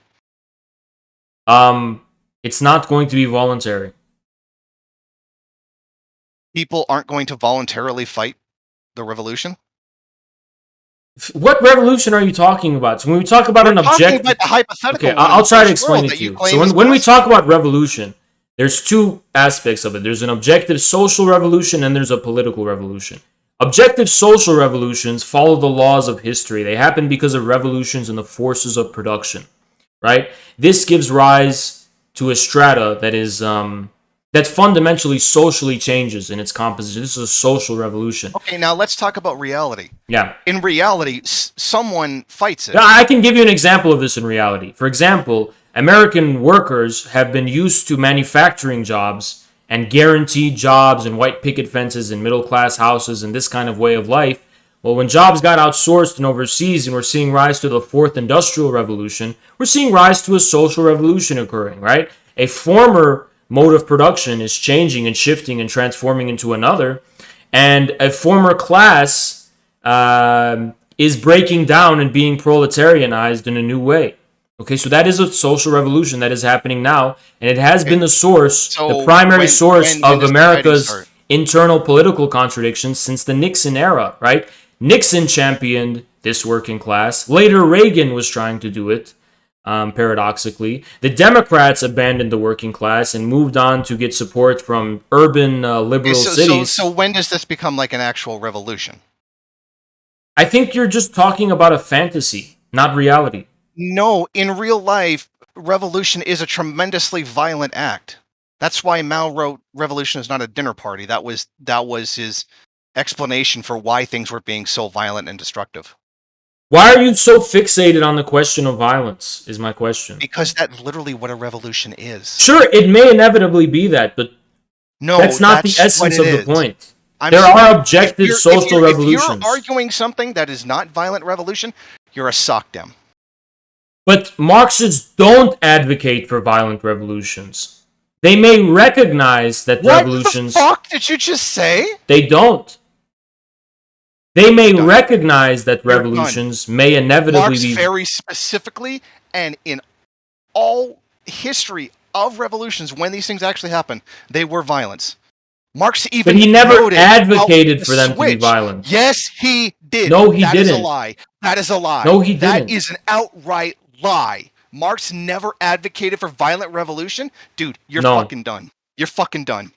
It's not going to be voluntary.
People aren't going to voluntarily fight the revolution?
What revolution are you talking about? So when we talk about an objective...
About the hypothetical
I'll try to explain it to you. So when we talk about revolution, there's two aspects of it. There's an objective social revolution and there's a political revolution. Objective social revolutions follow the laws of history. They happen because of revolutions in the forces of production, right? This gives rise to a strata that is... that fundamentally socially changes in its composition. This is a social revolution.
Okay, now let's talk about reality.
Yeah.
In reality, someone fights it.
Now, I can give you an example of this in reality. For example, American workers have been used to manufacturing jobs and guaranteed jobs and white picket fences and middle-class houses and this kind of way of life Well, when jobs got outsourced and overseas, and we're seeing rise to the fourth industrial revolution, we're seeing rise to a social revolution occurring, right? A former mode of production is changing and shifting and transforming into another, and a former class is breaking down and being proletarianized in a new way. Okay, so that is a social revolution that is happening now, and it has been the source, the primary source of America's internal political contradictions since the Nixon era, right? Nixon championed this working class. Later, Reagan was trying to do it, paradoxically. The Democrats abandoned the working class and moved on to get support from urban liberal cities.
So when does this become like an actual revolution?
I think you're just talking about a fantasy, not reality.
No, in real life, revolution is a tremendously violent act. That's why Mao wrote "Revolution is not a dinner party." That was his explanation for why things were being so violent and destructive.
Why are you so fixated on the question of violence, is my question.
Because that's literally what a revolution is.
Sure, it may inevitably be that, but
no,
that's not the essence of the point. There are objective social revolutions.
If you're arguing something that is not violent revolution, you're a sockdem.
But Marxists don't advocate for violent revolutions. They may recognize that revolutions...
What the fuck did you just say?
They don't. They may recognize that revolutions may inevitably be...
very specifically, and in all history of revolutions, when these things actually happen, they were violence. Marx even...
But he never advocated for them to be violent.
Yes, he did.
No, he didn't.
That is a lie. That is a lie.
No, he didn't.
That is an outright lie. Marx never advocated for violent revolution. Dude, you're fucking done. You're fucking done.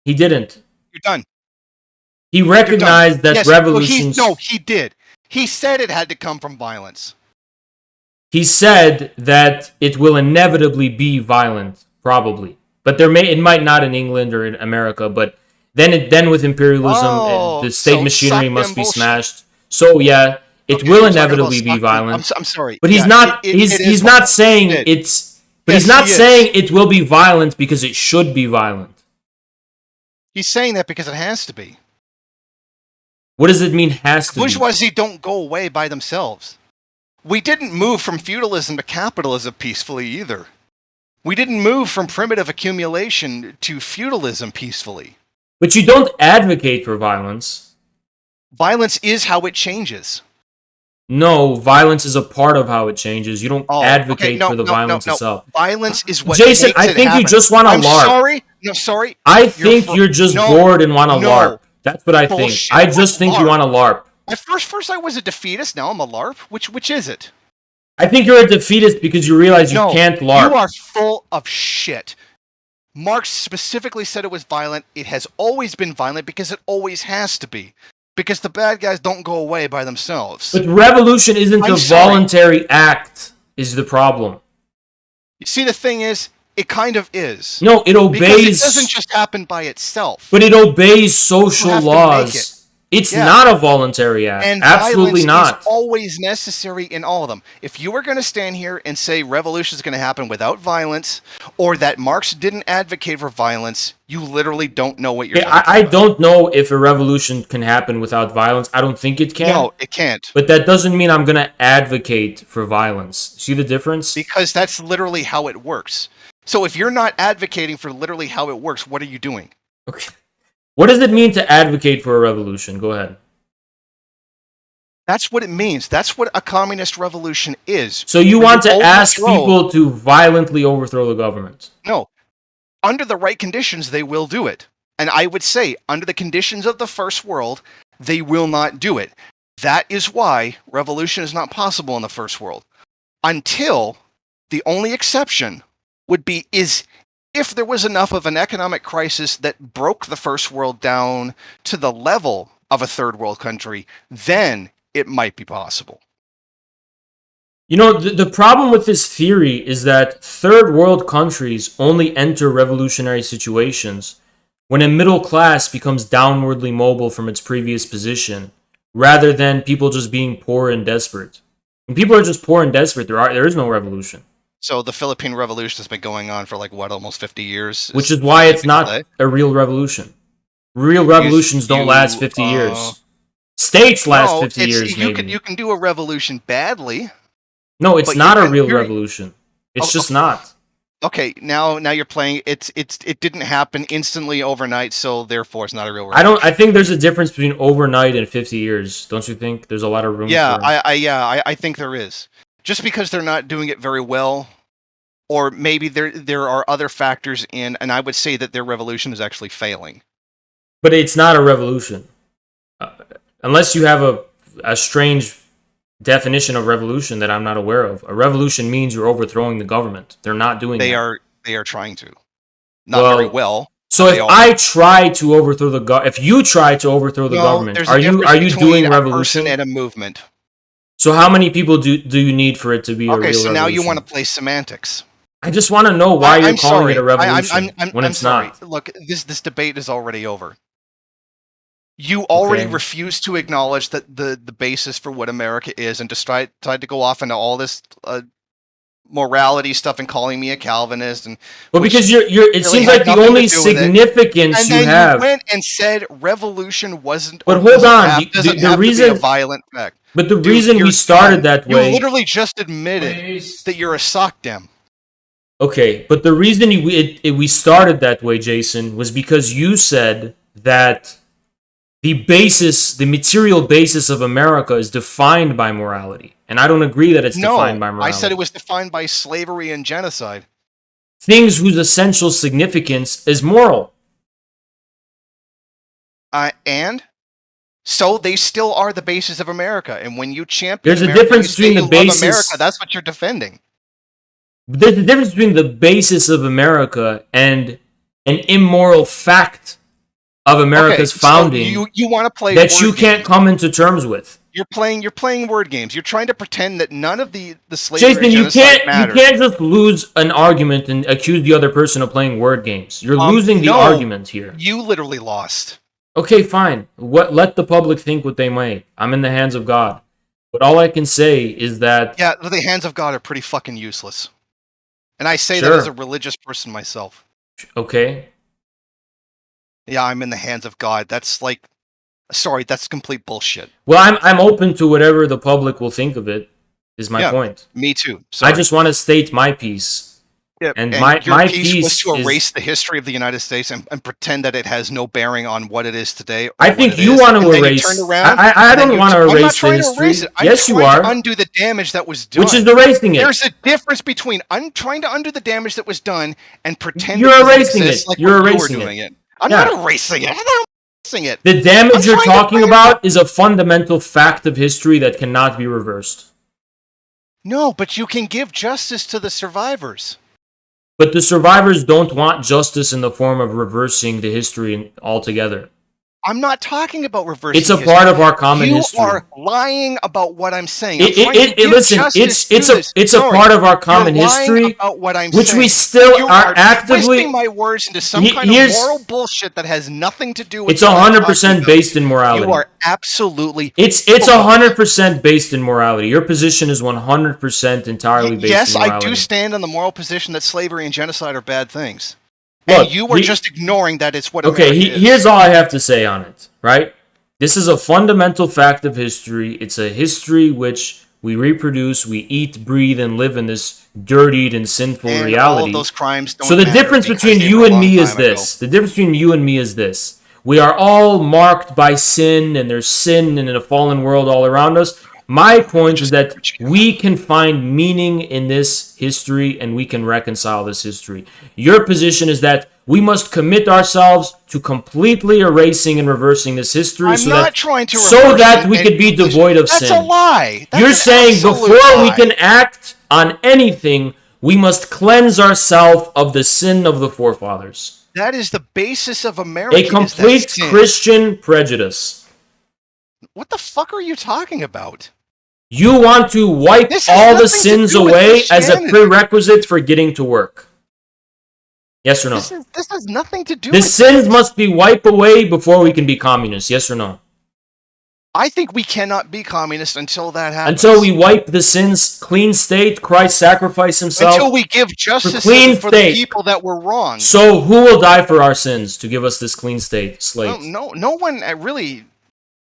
He didn't.
You're done.
He recognized that revolutions...
No, he did. He said it had to come from violence.
He said that it will inevitably be violent, probably. But it might not in England or in America, but then with imperialism, the state machinery must be smashed. So yeah, it will inevitably be violent.
I'm sorry.
But he's not he's not saying it's but he's not saying it will be violent because it should be violent.
He's saying that because it has to be.
What does it mean has to be?
Bourgeoisie don't go away by themselves. We didn't move from feudalism to capitalism peacefully either. We didn't move from primitive accumulation to feudalism peacefully.
But you don't advocate for violence.
Violence is how it changes.
No, violence is a part of how it changes. You don't advocate for the violence itself.
Violence is what
Jason,
makes
I think
happen.
you just want to LARP.
Sorry. No, sorry.
I think you're just bored and want to LARP. That's what I think. I just think you want to LARP.
At first I was a defeatist, now I'm a LARP. Which is it?
I think you're a defeatist because you realize you can't LARP.
You are full of shit. Marx specifically said it was violent. It has always been violent because it always has to be. Because the bad guys don't go away by themselves.
But revolution isn't a voluntary act, is the problem.
You see, the thing is, it kind of is.
No, it obeys...
Because it doesn't just happen by itself.
But it obeys social laws. It's not a voluntary act.
And
absolutely not.
Is always necessary in all of them. If you were going to stand here and say revolution is going to happen without violence, or that Marx didn't advocate for violence, you literally don't know what you're talking about.
I don't know if a revolution can happen without violence. I don't think it can.
No, it can't.
But that doesn't mean I'm going to advocate for violence. See the difference?
Because that's literally how it works. So if you're not advocating for literally how it works, what are you doing?
Okay. What does it mean to advocate for a revolution? Go ahead.
That's what it means. That's what a communist revolution is.
So you want to ask people to violently overthrow the government?
No. Under the right conditions, they will do it. And I would say, under the conditions of the first world, they will not do it. That is why revolution is not possible in the first world. Until the only exception would be if there was enough of an economic crisis that broke the first world down to the level of a third world country, then it might be possible.
You know, the problem with this theory is that third world countries only enter revolutionary situations when a middle class becomes downwardly mobile from its previous position, rather than people just being poor and desperate. When people are just poor and desperate, there is no revolution.
So the Philippine Revolution has been going on for almost 50 years?
Which is why it's not a real revolution. Real revolutions don't last 50 years. States last
No,
50 years, maybe.
you can do a revolution badly.
No, it's
but
not a real revolution. It's just not.
Okay, now you're playing. It didn't happen instantly overnight, so therefore it's not a real revolution.
I think there's a difference between overnight and 50 years. Don't you think? There's a lot of room.
Yeah,
for...
I think there is. Just because they're not doing it very well, or maybe there are other factors in, and I would say that their revolution is actually failing.
But it's not a revolution, unless you have a strange definition of revolution that I'm not aware of. A revolution means you're overthrowing the government. They're not doing that.
They are trying to. Not very well.
So if I try to overthrow if you try to overthrow the government, are you doing revolution?
A person and a movement.
So how many people do you need for it to be a real revolution? Okay, so
now you want to play semantics.
I just want to know why you're calling it a revolution when it's not.
Look, this debate is already over. You already refuse to acknowledge that the basis for what America is, and just tried to go off into all this morality stuff and calling me a Calvinist. And
well, because it really seems like the only significance you have.
You went and said revolution wasn't.
But hold on,
the reason a violent fact.
But the reason we started that way.
You literally just admitted that you're a sock dem.
Okay, but the reason we started that way, Jason, was because you said that the material basis of America is defined by morality. And I don't agree that it's defined by morality.
I said it was defined by slavery and genocide.
Things whose essential significance is moral.
And? So they still are the basis of America. And when you champion
There's a difference between the basis...
America, that's what you're defending.
There's a difference between the basis of America and an immoral fact of America's founding.
So you want to play
that you can't come into terms with.
You're playing word games. You're trying to pretend that none of the slavery
Jason, you can't just lose an argument and accuse the other person of playing word games. You're losing the argument here.
You literally lost.
Okay, fine. Let the public think what they may. I'm in the hands of God. But all I can say is that...
Yeah, the hands of God are pretty fucking useless. And I say that as a religious person myself.
Okay.
Yeah, I'm in the hands of God. That's like... Sorry, that's complete bullshit.
Well, I'm open to whatever the public will think of it, is my point.
Me too. Sorry.
I just want to state my piece.
Yeah, and my piece was to erase the history of the United States and pretend that it has no bearing on what it is today.
I think you want to erase. I don't want to erase the history. Yes, you are.
I'm trying to undo the damage that was done.
Which is erasing it.
There's a difference between trying to undo the damage that was done and pretend
you're erasing it.
Like
you're erasing it.
I'm not erasing it. I'm erasing it.
The damage you're talking about is a fundamental fact of history that cannot be reversed.
No, but you can give justice to the survivors.
But the survivors don't want justice in the form of reversing the history altogether.
I'm not talking about reversing
It's a part of our common history.
You are lying about what I'm saying.
It's a part of our common history,
about what I'm
which
saying.
we still
you
are actively...
twisting my words into some kind of moral bullshit that has nothing to do with...
It's 100% based in morality.
You are absolutely...
It's 100% based in morality. Your position is 100% entirely based in morality.
Yes, I do stand on the moral position that slavery and genocide are bad things. Look, and you were just ignoring that it's what America is.
Here's all I have to say on it, right? This is a fundamental fact of history. It's a history which we reproduce, we eat, breathe, and live in this dirtied and sinful reality.
All of those crimes don't
so the difference between you and me is this. The difference between you and me is this. We are all marked by sin, and there's sin in a fallen world all around us. My point is that we can find meaning in this history and we can reconcile this history. Your position is that we must commit ourselves to completely erasing and reversing this history so that we could be devoid of sin.
That's a lie.
You're saying before we can act on anything, we must cleanse ourselves of the sin of the forefathers.
That is the basis of America.
A complete Christian prejudice.
What the fuck are you talking about?
You want to wipe all the sins away as a prerequisite for getting to work. Yes or no?
This has nothing to do
with... The sins must be wiped away before we can be communists. Yes or no?
I think we cannot be communists until that happens.
Until we wipe the sins clean state, Christ sacrificed himself.
Until we give justice for the people that were wrong.
So who will die for our sins to give us this clean slate?
No one really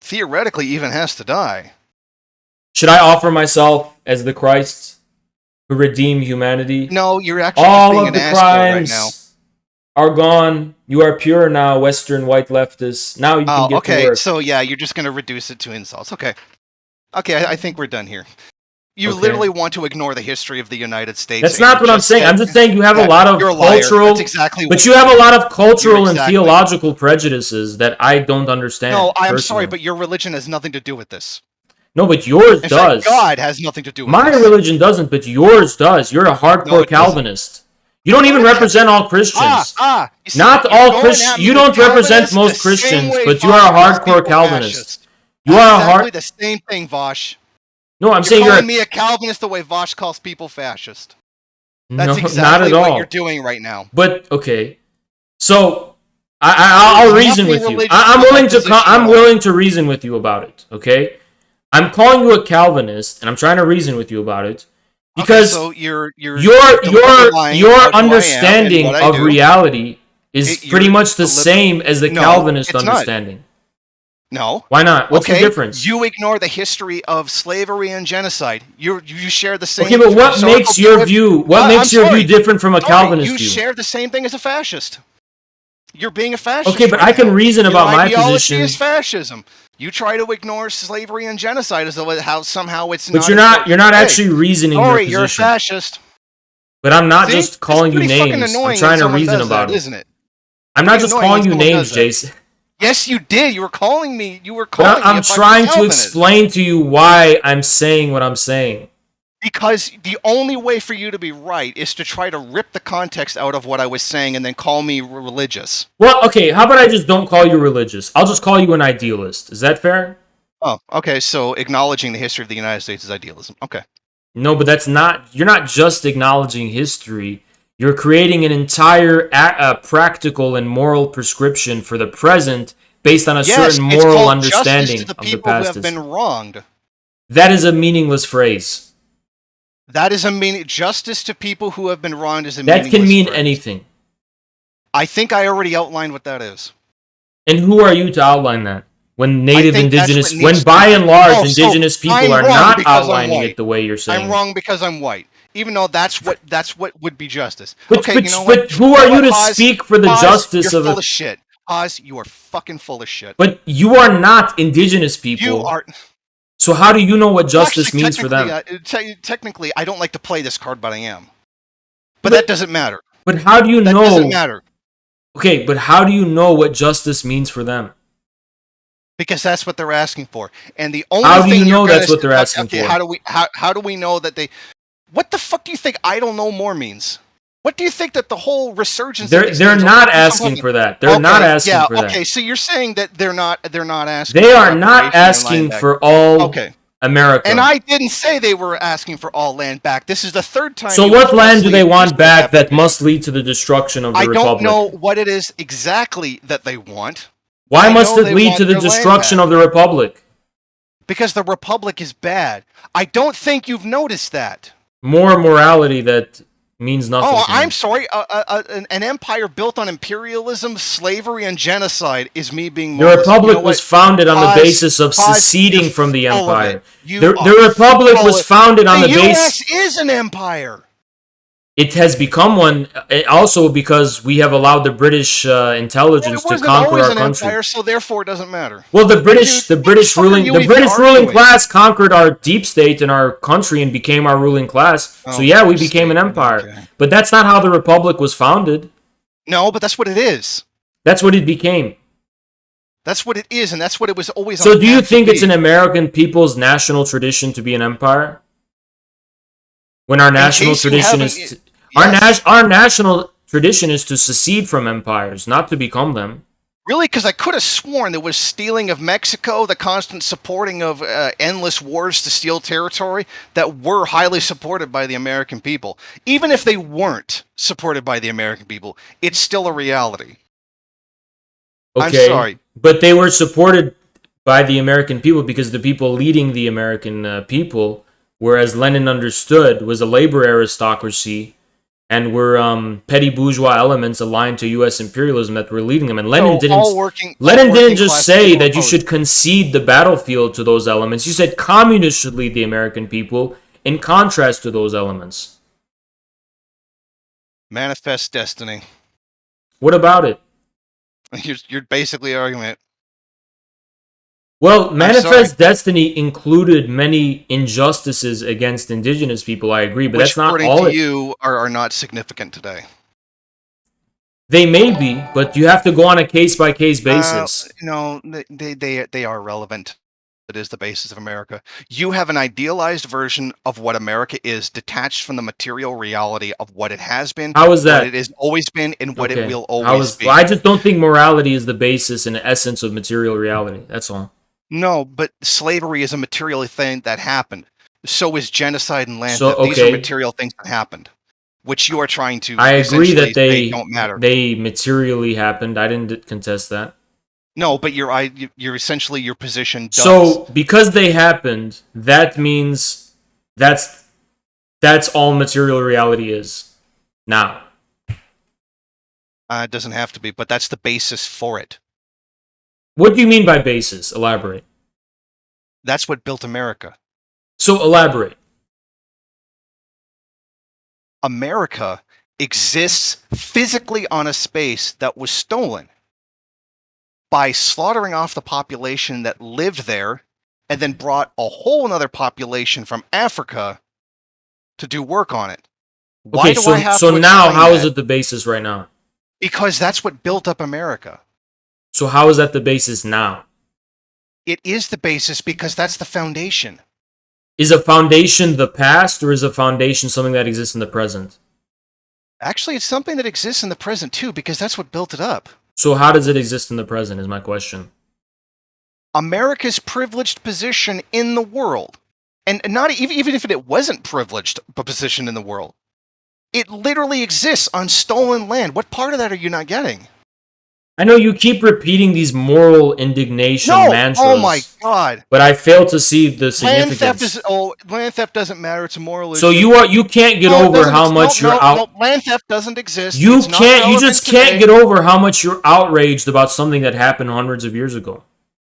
theoretically even has to die.
Should I offer myself as the Christ who redeem humanity?
No, you're actually
All
just being
of
an
the
asshole right now.
crimes are gone. You are pure now, Western white leftists. Now you can get to
Okay,
work.
so yeah, you're just going to reduce it to insults. Okay, I think we're done here. You
Okay.
literally want to ignore the history of the United States.
That's
and
not
you
what I'm
just
saying.
said
I'm just saying you have a
that
lot of
you're a liar.
cultural,
That's exactly
but
what
you have a lot of cultural
You're
and
exactly-
theological prejudices that I don't understand.
No, I'm
personally.
sorry, but your religion has nothing to do with this.
No, but yours
In
does.
fact, God has nothing to do with
My
this.
religion doesn't, but yours does. You're a hardcore
No, it doesn't.
Calvinist. You don't even represent all Christians.
You see,
Not
you're
all
going
Christians.
at me
You
with
don't represent
Calvinists
most
the
Christians,
same way
but you are a
Vosh calls
hardcore
people
Calvinist.
fascist.
You are a
Exactly
hard.
the same thing, Vosh.
No, I'm
You're
saying
calling
you're.
me a Calvinist the way Vosh calls people fascist. That's
No,
exactly
not at
what
all.
you're doing right now.
But okay, so I'll
There's
reason
nothing
with you.
religious
I'm
about
willing
that
to.
position
I'm
at all.
willing to reason with you about it. Okay, I'm calling you a Calvinist, and I'm trying to reason with you about it because
Okay, so you're
your
deliberately lying about who I am and
understanding
what I
of
do.
reality is
You're
pretty much the same as the
No,
Calvinist
it's not.
understanding.
No.
Why not? What's
Okay,
the difference?
you ignore the history of slavery and genocide. You share the same.
Okay, but what
historical
makes your view? What
I'm
makes your
sorry.
view different from a
Sorry,
Calvinist
you
view?
share the same thing as a fascist. You're being a fascist.
Okay, but
right
I can
now.
reason
Your
about my
ideology
position.
is fascism. You try to ignore slavery and genocide as though how somehow it's
But
not.
you're not
Hey,
actually reasoning
sorry,
your
you're a
position.
fascist.
But I'm not
See?
just calling you
It's pretty fucking
names. I'm
annoying
trying
when
to
someone
reason
does
about
that,
it.
isn't it?
I'm not
Pretty
just
annoying
calling
when
you
someone
names,
does that.
Jason.
Yes, you did. You were calling me. You were calling
I'm
me. if I was
trying to
Calvinist.
explain to you why I'm saying what I'm saying.
Because the only way for you to be right is to try to rip the context out of what I was saying and then call me religious.
Well, okay, how about I just don't call you religious? I'll just call you an idealist. Is that fair?
Oh, okay. So acknowledging the history of the United States is idealism. Okay.
No, but that's not. You're not just acknowledging history. You're creating an entire practical and moral prescription for the present based on a certain
it's
moral
called
understanding
justice to the
of the
people who
past.
have been wronged.
That is a meaningless phrase.
That is a meaning. Justice to people who have been wronged is a
That can mean
phrase.
anything.
I think I already outlined what that is.
And who are you to outline that? When native
think that's
indigenous,
what
when
needs to
by
be-
and large
Oh, so
indigenous people
I'm
are
wrong
not
because I'm
outlining
white.
it the way you're saying.
I'm wrong because I'm white, even though that's what would be justice.
But,
Okay,
but,
you know
but
what?
who are you to
Oz,
speak for the
Oz,
justice
you're
of
full
a...
of shit. Oz, you are fucking full of shit.
But you are not indigenous people.
You are.
So how do you know what
Well,
justice
actually,
means for them?
Technically, I don't like to play this card, but I am. But that doesn't matter.
But how do you
That
know?
doesn't matter.
Okay, but how do you know what justice means for them?
Because that's what they're asking for, and the only
How do
thing
you know
you're
that's what they're asking
okay,
for?
How do we know that they? What the fuck do you think "I don't know more" means? What do you think that the whole resurgence?
They're not asking for that. They're not asking for that.
Okay, so you're saying that they're not asking.
They
for
are not
reparation and
asking
land back.
for all
Okay.
America.
And I didn't say they were asking for all land back. This is the third time.
So
you
what
have
land do they
falsely
want
accused
back
me of
that must lead to the destruction of the
I
republic?
don't know what it is exactly that they want.
Why
I
must
know
it
they
lead
want
to the
their land
destruction
back.
of the republic?
Because the republic is bad. I don't think you've noticed that.
More morality that means nothing.
Oh,
to me.
I'm sorry. An empire built on imperialism, slavery, and genocide is me being
The
modest.
republic
You know
was
what?
founded on the
Oz,
basis of
Oz,
seceding
you're
from the
full of
empire.
it. You
The
are
republic
full
was
of-
founded on the
The
base.
U.S. is an empire.
It has become one also because we have allowed the British intelligence
It
to
wasn't
conquer
always
our
an
country.
empire, so therefore it doesn't matter.
Well, the British
Dude, what the fuck are you even arguing?
class conquered our deep state and our country and became our ruling class. So
Oh,
yeah, we became an empire.
okay.
But that's not how the republic was founded.
No, but that's what it is.
That's what it became.
That's what it is, and that's what it was always.
So
on
do you
path to
think it's
be.
an American people's national tradition to be an empire? When our national
case you
tradition
haven't-
is
Yes.
our national tradition is to secede from empires, not to become them.
Really? Because I could have sworn there was stealing of Mexico, the constant supporting of endless wars to steal territory that were highly supported by the American people. Even if they weren't supported by the American people, it's still a reality.
Okay.
I'm sorry.
But they were supported by the American people because the people leading the American people, whereas Lenin understood, was a labor aristocracy and were petty bourgeois elements aligned to U.S. imperialism that were leading them. And
So
Lenin didn't just
class
say
people
that you
opposed.
should concede the battlefield to those elements. You said communists should lead the American people in contrast to those elements.
Manifest destiny.
What about it?
You're basically arguing it.
Well, Manifest Destiny included many injustices against indigenous people, I agree, but
Which,
that's not
according
all
to you, are not significant today.
They may be, but you have to go on a case-by-case basis.
No, they are relevant. It is the basis of America. You have an idealized version of what America is, detached from the material reality of what it has been,
How is that?
what it has always been, and what it will always be.
I just don't think morality is the basis and the essence of material reality. That's all.
No, but slavery is a material thing that happened. So is genocide and land theft. These are material things that happened, which you are trying to.
I agree that they
don't matter.
They materially happened. I didn't contest that.
No, but you're essentially your position. Does.
So because they happened, that means that's all material reality is now.
It doesn't have to be, but that's the basis for it.
What do you mean by basis? Elaborate.
That's what built America.
So elaborate.
America exists physically on a space that was stolen by slaughtering off the population that lived there and then brought a whole other population from Africa to do work on it.
Why do I have to now how is it the basis right now?
Because that's what built up America.
So how is that the basis now?
It is the basis because that's the foundation.
Is a foundation the past, or is a foundation something that exists in the present?
Actually, it's something that exists in the present too, because that's what built it up.
So how does it exist in the present is my question.
America's privileged position in the world, and not even if it wasn't privileged position in the world, it literally exists on stolen land. What part of that are you not getting?
I know you keep repeating these moral indignation mantras.
Oh my god!
But I fail to see the significance.
Land theft doesn't matter. It's a moral issue.
So you can't get over how much you're out.
No, land theft doesn't exist.
You just can't get over how much you're outraged about something that happened hundreds of years ago.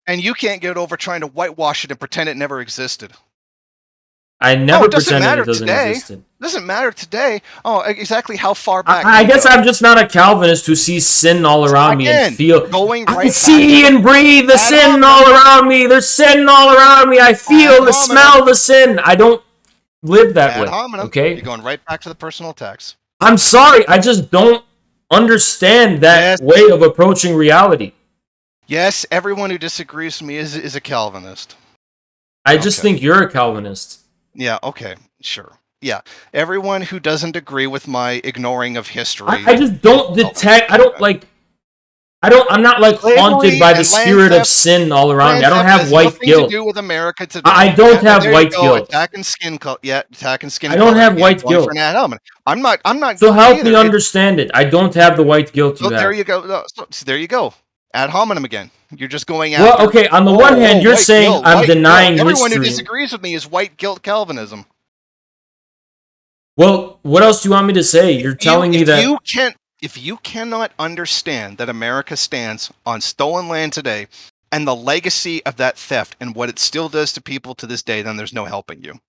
And you can't get over trying to whitewash it and pretend it never existed.
I never pretended it doesn't exist.
It doesn't matter today. Oh, exactly how far back?
I guess I'm just not a Calvinist who sees sin all around me and feel. I see and breathe the sin all around me. There's sin all around me. I feel the smell the sin. I don't live that way. Okay,
you're going right back to the personal attacks.
I'm sorry. I just don't understand that way of approaching reality.
Yes, everyone who disagrees with me is a Calvinist.
I just think you're a Calvinist.
Yeah, okay, sure. Yeah, everyone who doesn't agree with my ignoring of history.
I just don't detect. I'm not like haunted by the spirit of sin all around me. I don't have white guilt.
To do with America today.
I don't have white guilt.
Attacking skin color. Yeah, attacking skin
color. I don't have white guilt.
I'm not.
So help me understand it. I don't have the white guilt you have.
There you go. So there you go. Ad hominem again. You're just going after.
Well, okay. On the one hand, you're saying I'm denying history.
Everyone who disagrees with me is white guilt Calvinism.
Well, what else do you want me to say? You're telling me that
if you cannot understand that America stands on stolen land today and the legacy of that theft and what it still does to people to this day, then there's no helping you.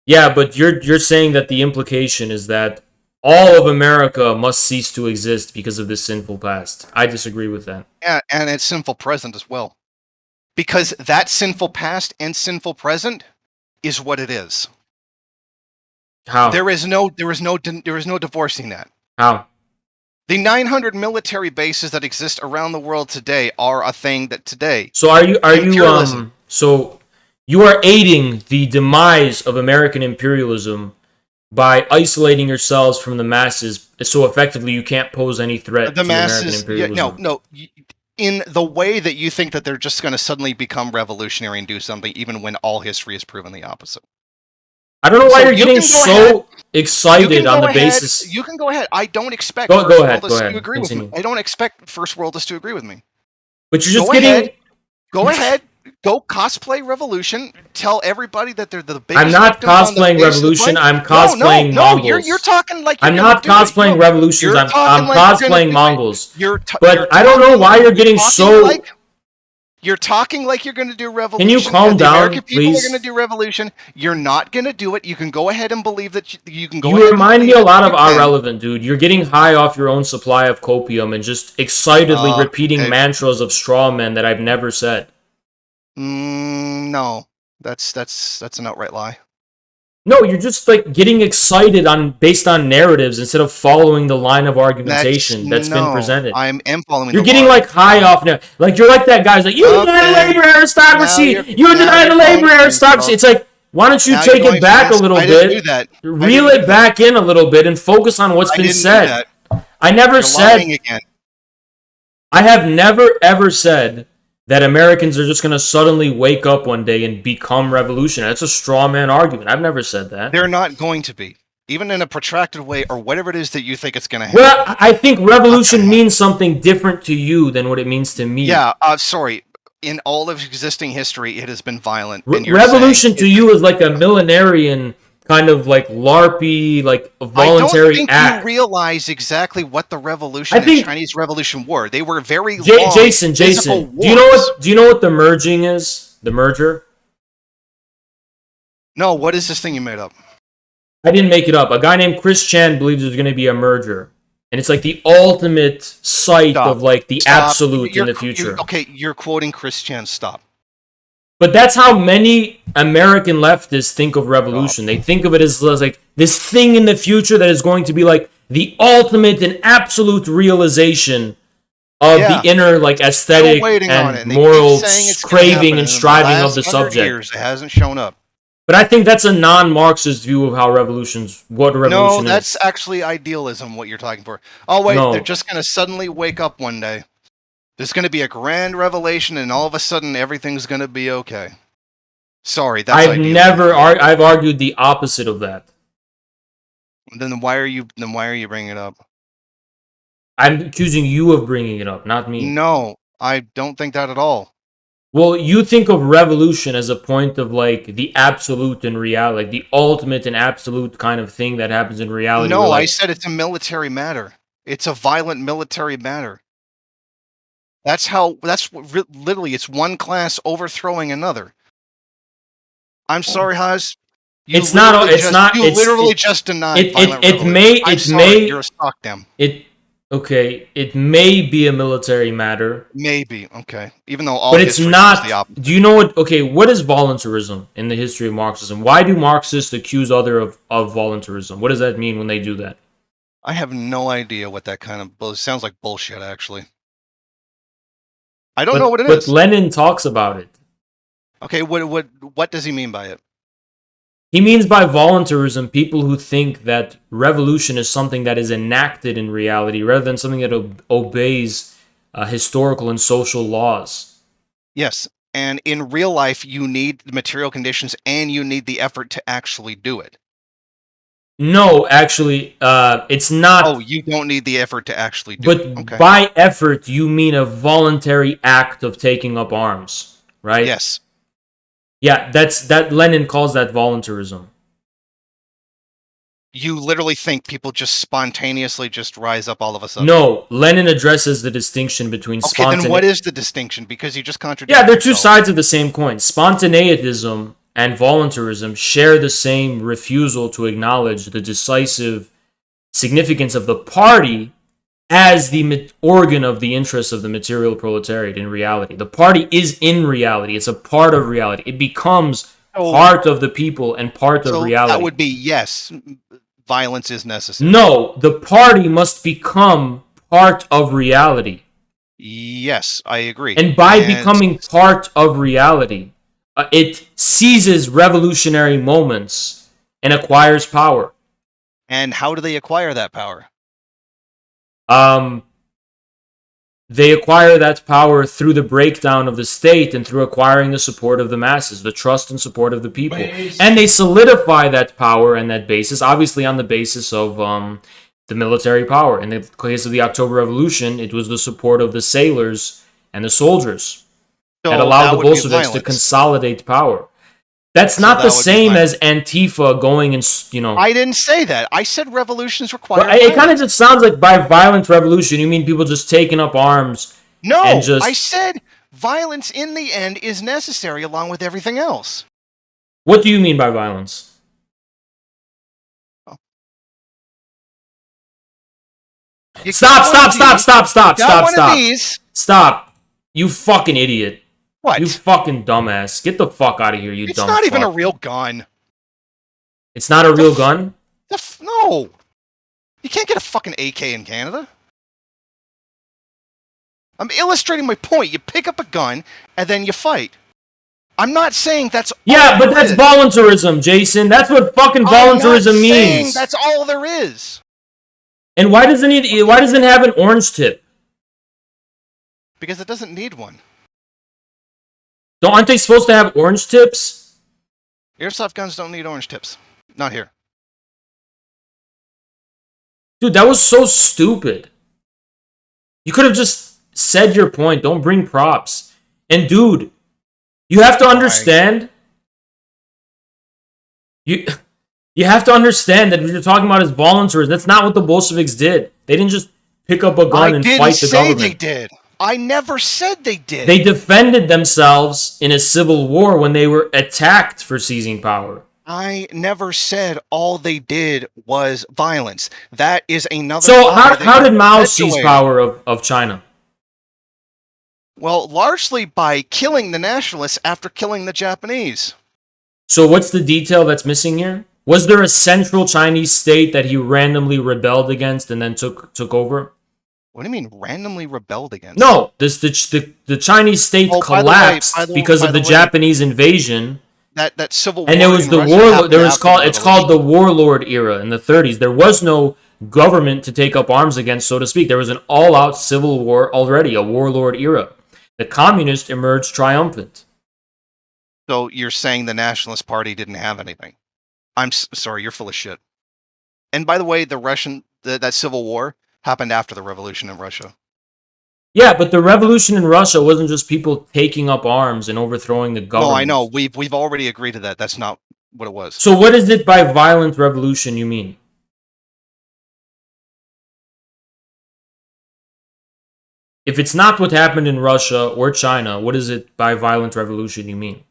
Yeah, but you're saying that the implication is that all of America must cease to exist because of this sinful past. I disagree with that.
Yeah, and its sinful present as well. Because that sinful past and sinful present is what it is.
How?
There is no divorcing that.
How?
The 900 military bases that exist around the world today are a thing that today.
So so you are aiding the demise of American imperialism by isolating yourselves from the masses, so effectively you can't pose any threat to American imperialism.
No. In the way that you think that they're just going to suddenly become revolutionary and do something, even when all history has proven the opposite.
I don't know why you're getting so excited on the basis.
You can go ahead. I don't expect
Go ahead.
to agree with me. I don't expect first worldists to agree with me.
But you're just
Go ahead. Go cosplay Revolution. Tell everybody that they're the biggest.
I'm not
victims on the
cosplaying
face of the
Revolution.
planet.
I'm cosplaying
No.
Mongols.
You're talking like you're
I'm
gonna
not
do it.
cosplaying Revolutions.
You're
I'm
talking like you're gonna
cosplaying
do
Mongols.
it. You're
But I don't know why you're getting so.
You're talking like you're going to do Revolution.
Can you calm
the
down,
American people
please?
are going to do Revolution. You're not going to do it. You can go ahead and believe that you can go
You
ahead
remind
and
me a
believe
lot
that
of
you can.
irrelevant, dude. You're getting high off your own supply of copium and just excitedly repeating
okay.
mantras of straw men that I've never said.
No, that's an outright lie.
No, you're just like getting excited based on narratives instead of following the line of argumentation that's been presented.
I am following.
You're getting like high off now. Like you're like that guy's like, you deny the labor aristocracy. You deny the labor aristocracy. It's like, why don't you take it back a little bit, reel it back in a little bit, and focus on what's been said. I never said. I have never ever said that Americans are just going to suddenly wake up one day and become revolutionary. That's a straw man argument. I've never said that.
They're not going to be, even in a protracted way or whatever it is that you think it's going to happen.
Well, I think revolution means something different to you than what it means to me.
Yeah, sorry. In all of existing history, it has been violent.
Revolution to you is like a millenarian kind of like LARPy, like a voluntary act.
I don't think you realize exactly what the revolution and Chinese Revolution were. They were very long.
Jason, do you know what the merging is? The merger?
No, what is this thing you made up?
I didn't make it up. A guy named Chris Chan believes there's going to be a merger. And it's like the ultimate sight of like the absolute in the future.
You're quoting Chris Chan. Stop.
But that's how many American leftists think of revolution. They think of it as like this thing in the future that is going to be like the ultimate and absolute realization of the inner like aesthetic and moral craving and striving of the subject.
It hasn't shown up.
But I think that's a non-Marxist view of how what revolution is.
No, that's actually idealism, what you're talking for. Oh, wait, they're just going to suddenly wake up one day. There's going to be a grand revelation, and all of a sudden, everything's going to be okay. Sorry, that's
I've argued the opposite of that.
Then why are you bringing it up?
I'm accusing you of bringing it up, not me.
No, I don't think that at all.
Well, you think of revolution as a point of like the absolute in reality, like the ultimate and absolute kind of thing that happens in reality.
No, I said it's a military matter. It's a violent military matter. Literally, it's one class overthrowing another. I'm sorry, Haas. You literally just denied violent revolution. You're a stock dem.
It may be a military matter.
Maybe, okay. Even though
but it's not. Do you know what? Okay, what is voluntarism in the history of Marxism? Why do Marxists accuse others of voluntarism? What does that mean when they do that?
I have no idea what that kind of sounds like. Bullshit, actually. I don't know what it is.
But Lenin talks about it.
Okay, what does he mean by it?
He means by voluntarism people who think that revolution is something that is enacted in reality rather than something that obeys historical and social laws.
Yes, and in real life, you need the material conditions and you need the effort to actually do it.
No, actually, it's not.
Oh, you don't need the effort to actually do it.
But by effort, you mean a voluntary act of taking up arms, right?
Yes.
Yeah, that Lenin calls that voluntarism.
You literally think people just spontaneously just rise up all of a sudden?
No, Lenin addresses the distinction between
spontaneity. Okay, then what is the distinction? Because you just contradicted
Yeah, they're two sides of the same coin. Spontaneism and voluntarism share the same refusal to acknowledge the decisive significance of the party as the organ of the interests of the material proletariat in reality. The party is in reality. It's a part of reality. It becomes part of the people and part of reality.
That would be, yes, violence is necessary.
No, the party must become part of reality.
Yes, I agree.
And by becoming part of reality, it seizes revolutionary moments and acquires power.
And how do they acquire that power?
They acquire that power through the breakdown of the state and through acquiring the support of the masses, the trust and support of the people. And they solidify that power and that basis, obviously on the basis of the military power. In the case of the October Revolution, it was the support of the sailors and the soldiers. that
So
allowed
that
the
would be
Bolsheviks to
violence.
consolidate power. That's
So
not the
that would be
same as
violence.
Antifa going and,
I didn't say that. I said revolutions require
Well, it kind of
violence.
just sounds like by violent revolution, you mean people just taking up arms and
No, I
just.
said violence in the end is necessary along with everything else.
What do you mean by violence?
You
Stop,
got one
stop,
of
stop,
these.
stop, stop,
You got
stop,
one of
stop.
these.
Stop. You fucking idiot.
What?
You fucking dumbass. Get the fuck out of here, you
It's
dumb
not
fuck.
even a real gun.
It's not a real gun?
No. You can't get a fucking AK in Canada. I'm illustrating my point. You pick up a gun and then you fight. I'm not saying that's
Yeah,
all
but
there
that's
is.
voluntarism, Jason. That's what fucking
I'm
voluntarism
not saying
means.
that's all there is.
And why doesn't it have an orange tip?
Because it doesn't need one.
Aren't they supposed to have orange tips?
Airsoft guns don't need orange tips. Not here.
Dude, that was so stupid. You could have just said your point. Don't bring props. And dude, you have to understand. You have to understand that what you're talking about is voluntarism. That's not what the Bolsheviks did. They didn't just pick up a gun and fight the government.
They did. I never said they did.
They defended themselves in a civil war when they were attacked for seizing power.
I never said all they did was violence. That is another.
So how did Mao seize power of China?
Well, largely by killing the nationalists after killing the Japanese.
So what's the detail that's missing here? Was there a central Chinese state that he randomly rebelled against and then took over?
What do you mean randomly rebelled against?
No, the Chinese state collapsed because of the Japanese invasion.
That civil war,
and it was the warlord. It's called the warlord era in the 30s. There was no government to take up arms against, so to speak. There was an all-out civil war already, a warlord era. The communists emerged triumphant.
So you're saying the Nationalist Party didn't have anything? I'm sorry, you're full of shit. And by the way, that civil war happened after the revolution in Russia.
Yeah, but the revolution in Russia wasn't just people taking up arms and overthrowing the government.
No, I know. We've already agreed to that. That's not what it was.
So what is it by violent revolution you mean? If it's not what happened in Russia or China, what is it by violent revolution you mean?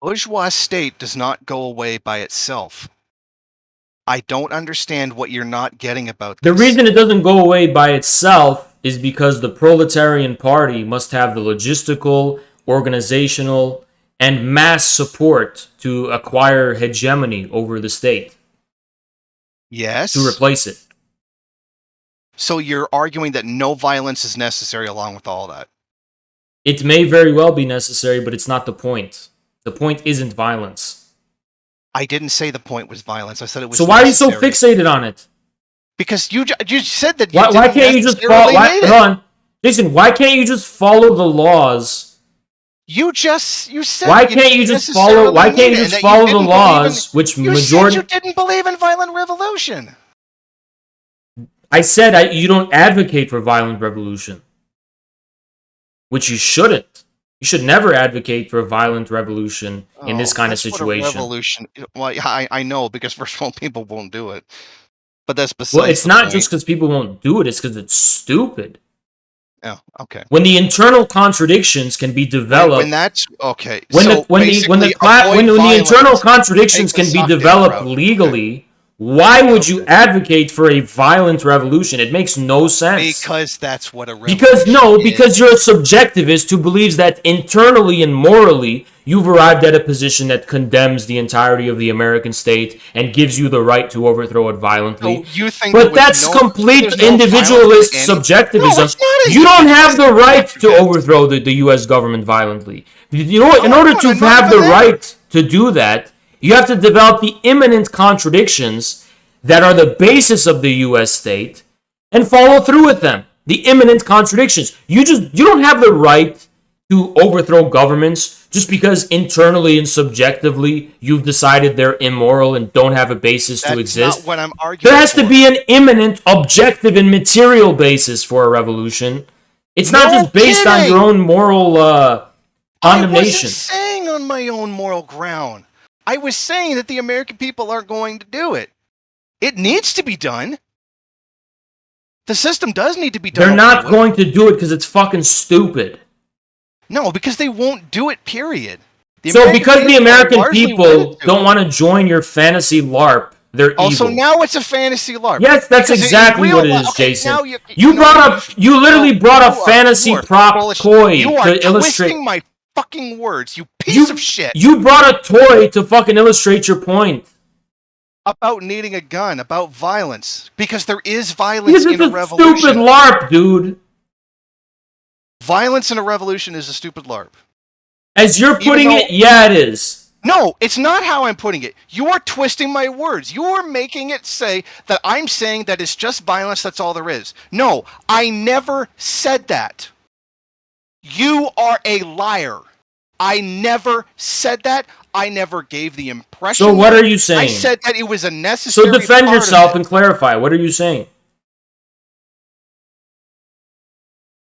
Bourgeois state does not go away by itself. I don't understand what you're not getting about this.
The reason it doesn't go away by itself is because the proletarian party must have the logistical, organizational, and mass support to acquire hegemony over the state.
Yes.
To replace it.
So you're arguing that no violence is necessary along with all that?
It may very well be necessary, but it's not the point. The point isn't violence.
I didn't say the point was violence. I said it was.
So why are you so fixated on it?
Because you said that.
Why can't you just follow? Hold on, Jason. Why can't you just follow the laws?
You said.
Why can't you just follow? Why can't you just follow the laws? Which majority?
You didn't believe in violent revolution.
I said you don't advocate for violent revolution, which you shouldn't. You should never advocate for a violent revolution in this kind of situation.
Revolution. Well, I know, because first of all, people won't do it. But that's besides.
Well, it's not just because people won't do it; it's because it's stupid.
Oh, okay.
When the internal contradictions can be developed,
when that's okay.
When the internal contradictions can be developed legally. Why would you advocate for a violent revolution? It makes no sense.
Because that's what a revolution is.
Because you're a subjectivist who believes that internally and morally you've arrived at a position that condemns the entirety of the American state and gives you the right to overthrow it violently.
So you think
but that's complete individualist subjectivism. You don't have the right to overthrow the U.S. government violently. You know, in order to have the right to do that, you have to develop the imminent contradictions that are the basis of the U.S. state and follow through with them. The imminent contradictions. You don't have the right to overthrow governments just because internally and subjectively you've decided they're immoral and don't have a basis to exist.
That's not what I'm arguing.
There has to be an imminent, objective, and material basis for a revolution. It's not just based on your own moral condemnation.
I wasn't saying on my own moral ground. I was saying that the American people aren't going to do it. It needs to be done. The system does need to be done.
They're not going to do it because it's fucking stupid.
No, because they won't do it, period.
So because the American people don't want to join your fantasy LARP, they're evil.
So now it's a fantasy LARP.
Yes, that's exactly what it is, Jason. You literally brought a fantasy prop toy to illustrate.
You are twisting my fucking words, you piece of shit.
You brought a toy to fucking illustrate your point.
About needing a gun, about violence. Because there is violence in a revolution.
It's a stupid LARP, dude.
Violence in a revolution is a stupid LARP.
As you're putting it, yeah, it is.
No, it's not how I'm putting it. You are twisting my words. You are making it say that I'm saying that it's just violence, that's all there is. No, I never said that. You are a liar. I never said that. I never gave the impression.
So what are you saying?
I said that it was a necessary.
So defend yourself and clarify. What are you saying?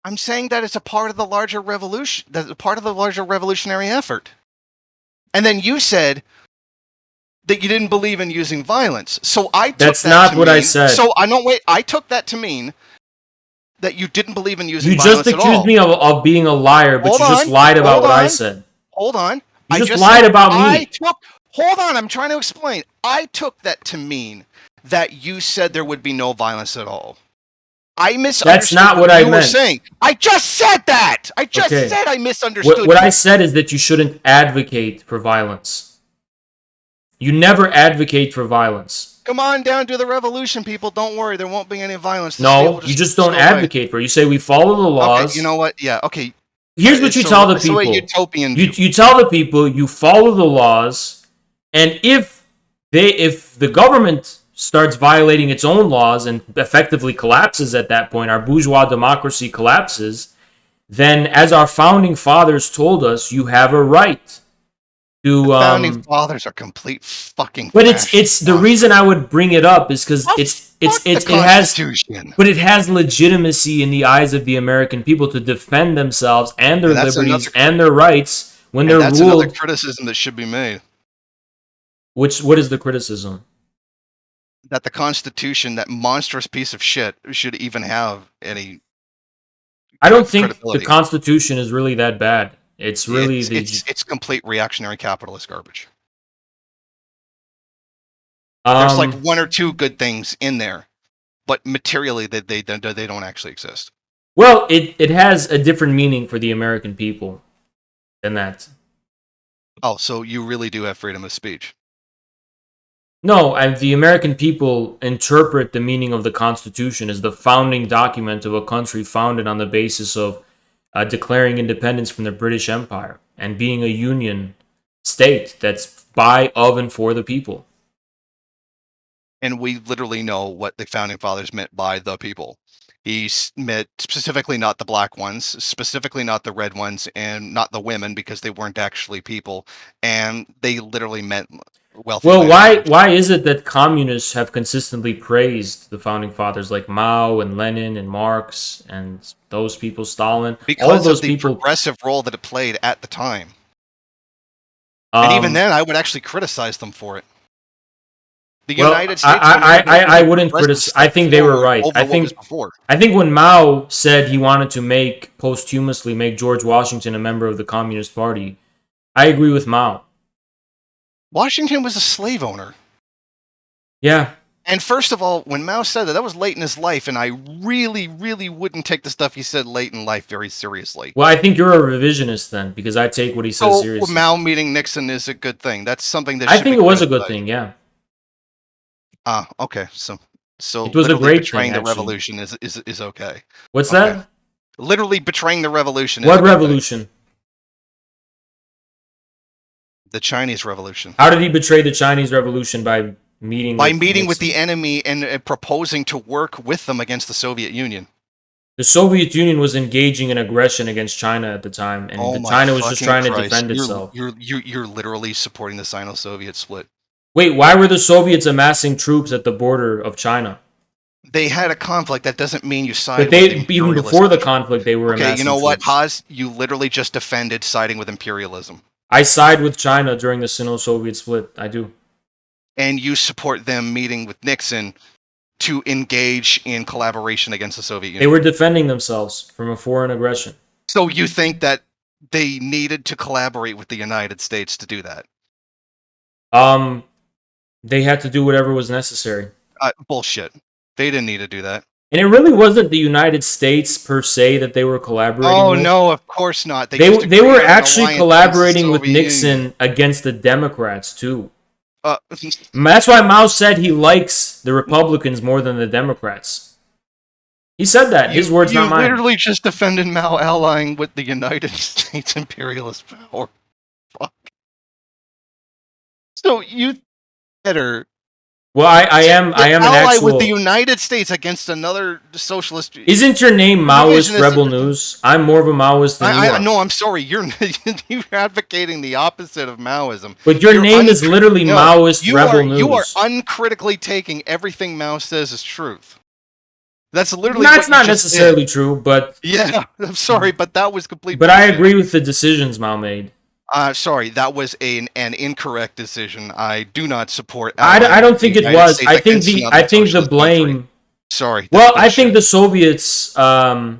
I'm saying that it's a part of the larger revolution. That's a part of the larger revolutionary effort. And then you said that you didn't believe in using violence. So I took
That's
that
not
to
what
mean,
I said.
So I took that to mean that you didn't believe in using
violence at all. You just accused me of being a liar, but you just lied about what I said.
Hold on.
You just lied about me.
Hold on, I'm trying to explain. I took that to mean that you said there would be no violence at all. I misunderstood.
That's not what I meant.
Saying. I just said that. I just said I misunderstood.
What I said is that you shouldn't advocate for violence. You never advocate for violence.
Come on down to the revolution, people. Don't worry, there won't be any violence.
No, you just don't advocate for it. You say we follow the laws.
Okay, you know what? Yeah, okay.
Here's what you tell the people. You tell the people you follow the laws, and if the government starts violating its own laws and effectively collapses at that point, our bourgeois democracy collapses, then as our founding fathers told us, you have a right to...
The founding fathers are complete fucking...
But it's the reason I would bring it up is because it has legitimacy in the eyes of the American people to defend themselves and their liberties and their rights when they're ruled... That's another
criticism that should be made.
What is the criticism?
That the Constitution, that monstrous piece of shit, should even have any.
I don't think the Constitution is really that bad. It's really
it's complete reactionary capitalist garbage. There's like one or two good things in there, but materially they don't actually exist.
Well, it has a different meaning for the American people than that.
Oh, so you really do have freedom of speech?
No, the American people interpret the meaning of the Constitution as the founding document of a country founded on the basis of declaring independence from the British Empire and being a union state that's by, of, and for the people.
And we literally know what the founding fathers meant by the people. He meant specifically not the black ones, specifically not the red ones, and not the women because they weren't actually people. And they literally meant... Well,
why is it that communists have consistently praised the founding fathers like Mao and Lenin and Marx and those people, Stalin?
Because of the progressive role that it played at the time. And even then, I would actually criticize them for it. The United States...
I wouldn't criticize. I think they were right. I think when Mao said he wanted to posthumously make George Washington a member of the Communist Party, I agree with Mao.
Washington was a slave owner.
Yeah.
And first of all, when Mao said that was late in his life, and I really, really wouldn't take the stuff he said late in life very seriously.
Well, I think you're a revisionist then, because I take what he says seriously.
Mao meeting Nixon is a good thing. That's something that
I think it was a good thing, yeah.
Okay. So
it was a great
betraying
thing,
the revolution is okay.
What's that?
Literally betraying the revolution.
What revolution?
The Chinese Revolution.
How did he betray the Chinese Revolution? By meeting
with the enemy and proposing to work with them against the Soviet Union.
The Soviet Union was engaging in aggression against China at the time, and China was just trying to defend itself.
You're literally supporting the Sino-Soviet split.
Wait, why were the Soviets amassing troops at the border of China?
they had a conflict. That doesn't mean you side
But
with
they,
the
even
imperialist
before the
country.
conflict, they were
Okay,
amassing
you know what,
troops.
Haas? You literally just defended siding with imperialism.
I side with China during the Sino-Soviet split. I do.
And you support them meeting with Nixon to engage in collaboration against the Soviet Union.
They were defending themselves from a foreign aggression.
So you think that they needed to collaborate with the United States to do that?
They had to do whatever was necessary.
Bullshit. They didn't need to do that.
And it really wasn't the United States per se that they were collaborating with.
Oh no, of course not.
They were actually collaborating with Nixon
Union.
against the Democrats too.
You
That's why Mao said he likes the Republicans more than the Democrats. He said that. His words, not mine.
You literally just defended Mao allying with the United States imperialist power. Fuck. So you better.
Well, I am an
ally
actual.
with the United States against another socialist.
Isn't your name Maoist Rebel News? I'm more of a Maoist than you are.
No, I'm sorry. You're advocating the opposite of Maoism.
But your name is literally Maoist Rebel News.
You are uncritically taking everything Mao says as truth. That's literally.
That's not necessarily true, but
yeah, I'm sorry, but that was complete.
But I agree with the decisions Mao made.
Sorry, that was an incorrect decision. I do not support.
I don't think it was. I think the blame.
Country. Sorry.
Well, I think the Soviets.
The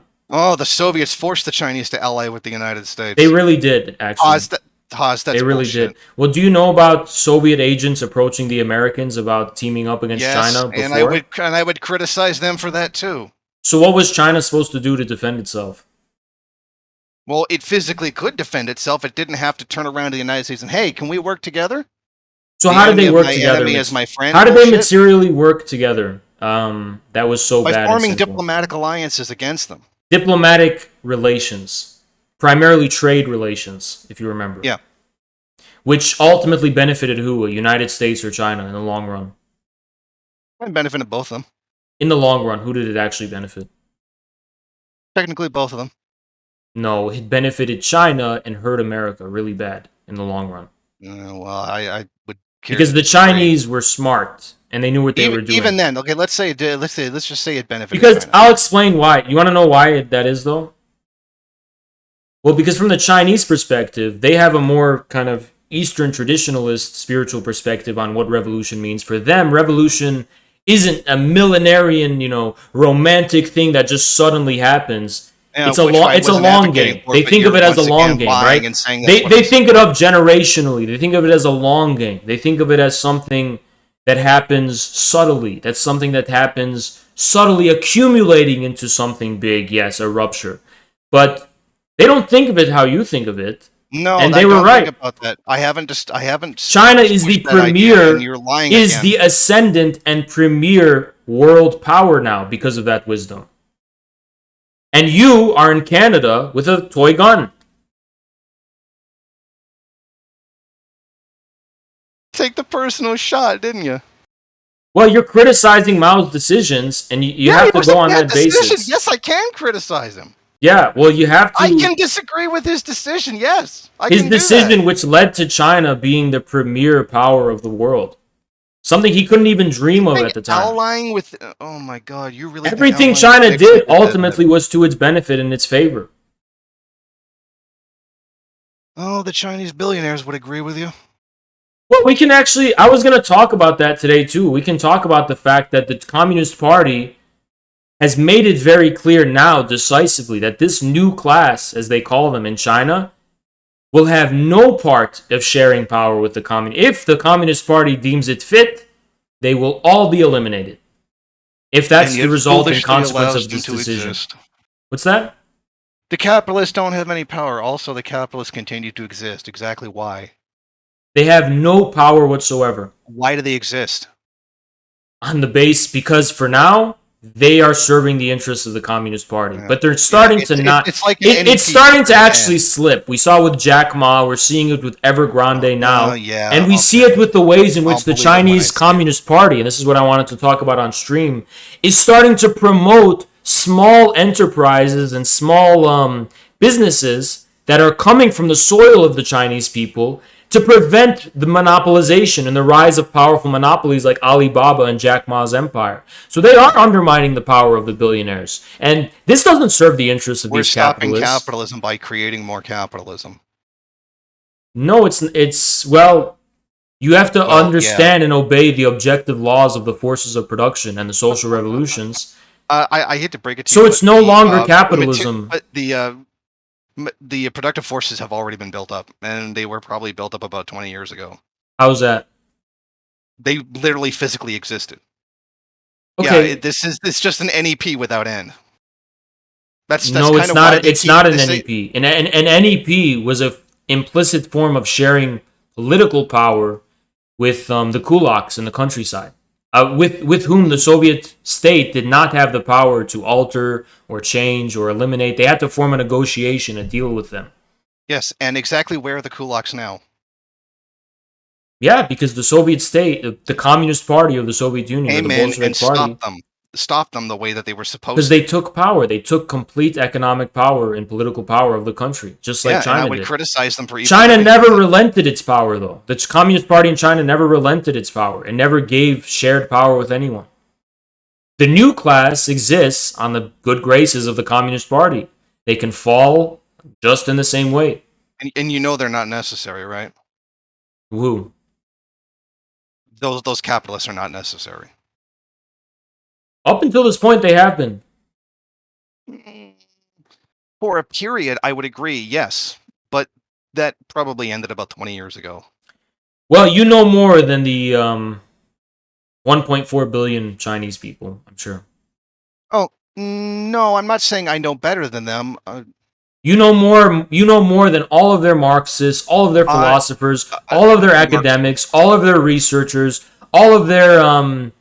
Soviets forced the Chinese to ally with the United States.
They really did, actually.
That's
they really
bullshit.
did. Well, do you know about Soviet agents approaching the Americans about teaming up against China before?
And I would criticize them for that too.
So what was China supposed to do to defend itself?
Well, it physically could defend itself. It didn't have to turn around to the United States and, hey, can we work together?
So how did they work together?
As my friend.
How did they materially work together? That was so bad.
By forming diplomatic alliances against them.
Diplomatic relations, primarily trade relations, if you remember.
Yeah.
Which ultimately benefited who? United States or China in the long run?
It benefited both of them.
In the long run, who did it actually benefit?
Technically, both of them.
No, it benefited China and hurt America really bad in the long run.
Well, I would
because the Chinese were smart and they knew what they were doing.
Even then, okay, let's just say it benefited.
Because
China.
I'll explain why. You want to know why that is, though? Well, because from the Chinese perspective, they have a more kind of Eastern traditionalist spiritual perspective on what revolution means. For them, revolution isn't a millenarian, romantic thing that just suddenly happens. It's a long game. They think of it as a long game, right? They think it of generationally. They think of it as a long game. They think of it as something that happens subtly. That's something that happens subtly accumulating into something big. Yes, a rupture. But they don't think of it how you think of it.
No,
and they were right
about that. I haven't.
China is the premier, is the ascendant and premier world power now because of that wisdom. And you are in Canada with a toy gun.
Take the personal shot, didn't you?
Well, you're criticizing Mao's decisions, and you have to go on that basis.
Yes, I can criticize him.
Yeah, well, you have to.
I can disagree with his decision, yes.
His decision, which led to China being the premier power of the world. Something he couldn't even dream of at the time.
Allying with, oh my God, you really.
Everything China did ultimately was to its benefit and its favor.
Oh, the Chinese billionaires would agree with you.
Well, we can actually, I was going to talk about that today too. We can talk about the fact that the Communist Party has made it very clear now, decisively, that this new class, as they call them in China, will have no part of sharing power with the Communist. If the Communist Party deems it fit, they will all be eliminated. If that's the resulting consequence of this decision. What's that?
The capitalists don't have any power. Also, the capitalists continue to exist. Exactly why?
They have no power whatsoever.
Why do they exist?
On the base, because for now, they are serving the interests of the Communist Party. Yeah. But they're starting to not... It's starting to actually slip. We saw with Jack Ma. We're seeing it with Evergrande now. And we see it with the ways in which the Chinese Communist Party, and this is what I wanted to talk about on stream, is starting to promote small enterprises and small businesses that are coming from the soil of the Chinese people to prevent the monopolization and the rise of powerful monopolies like Alibaba and Jack Ma's empire. So they are undermining the power of the billionaires. And this doesn't serve the interests of
We're
these
stopping
capitalists.
capitalism by creating more capitalism.
No, it's well, you have to understand and obey the objective laws of the forces of production and the social revolutions.
I hate to break it to
So
you,
it's no longer capitalism.
But the productive forces have already been built up, and they were probably built up about 20 years ago.
How's that?
They literally physically existed.
Okay.
Yeah, it's just an NEP without end. That's
no,
kind
it's
of
not.
why
It's not an NEP. An NEP was a implicit form of sharing political power with the kulaks in the countryside, with whom the Soviet state did not have the power to alter or change or eliminate. They had to form a negotiation, a deal with them.
Yes, and exactly where are the kulaks now?
Yeah, because the Soviet state, the Communist Party of the Soviet Union, or the Bolshevik Party,
stopped them the way that they were supposed to.
Because they took power. They took complete economic power and political power of the country, just like China
and I would
did.
criticize them for even
China
doing
never
that.
relented its power, though. The Communist Party in China never relented its power. It never gave shared power with anyone. The new class exists on the good graces of the Communist Party. They can fall just in the same way.
And you know they're not necessary, right?
Who?
Those capitalists are not necessary.
Up until this point, they have been.
For a period, I would agree, yes. But that probably ended about 20 years ago.
Well, you know more than the 1.4 billion Chinese people, I'm sure.
Oh, no, I'm not saying I know better than them.
You know more. You know more than all of their Marxists, all of their philosophers, all of their academics, all of their researchers, all of their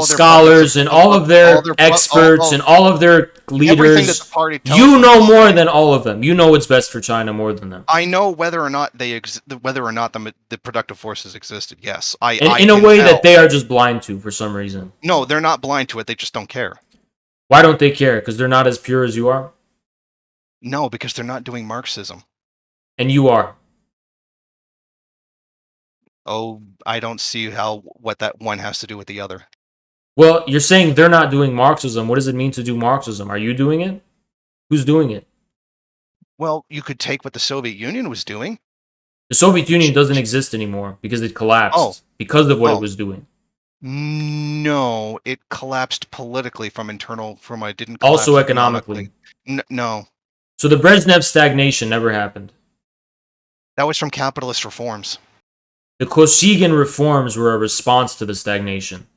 scholars, and all of their experts, and all of their leaders. You know more than all of them. You know what's best for China more than them.
I know whether or not the productive forces existed. Yes,
in a way that they are just blind to for some reason.
No, they're not blind to it. They just don't care.
Why don't they care? Because they're not as pure as you are.
No, because they're not doing Marxism.
And you are.
Oh, I don't see what that one has to do with the other.
Well, you're saying they're not doing Marxism. What does it mean to do Marxism? Are you doing it? Who's doing it?
Well, you could take what the Soviet Union was doing.
The Soviet Union doesn't exist anymore because it collapsed because of what it was doing.
No, it collapsed politically it didn't collapse
also economically.
No.
So the Brezhnev stagnation never happened.
That was from capitalist reforms.
The Kosygin reforms were a response to the stagnation.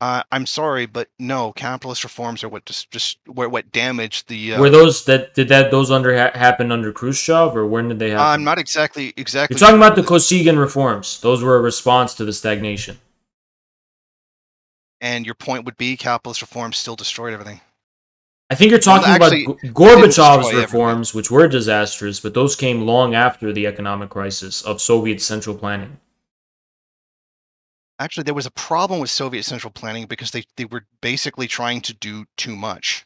I'm sorry, but no, capitalist reforms are what damaged the.
Were those happen under Khrushchev, or when did they happen?
I'm not exactly.
You're talking about the Kosygin reforms. Those were a response to the stagnation.
And your point would be capitalist reforms still destroyed everything.
I think you're talking about Gorbachev's reforms, which were disastrous, but those came long after the economic crisis of Soviet central planning.
Actually, there was a problem with Soviet central planning because they were basically trying to do too much.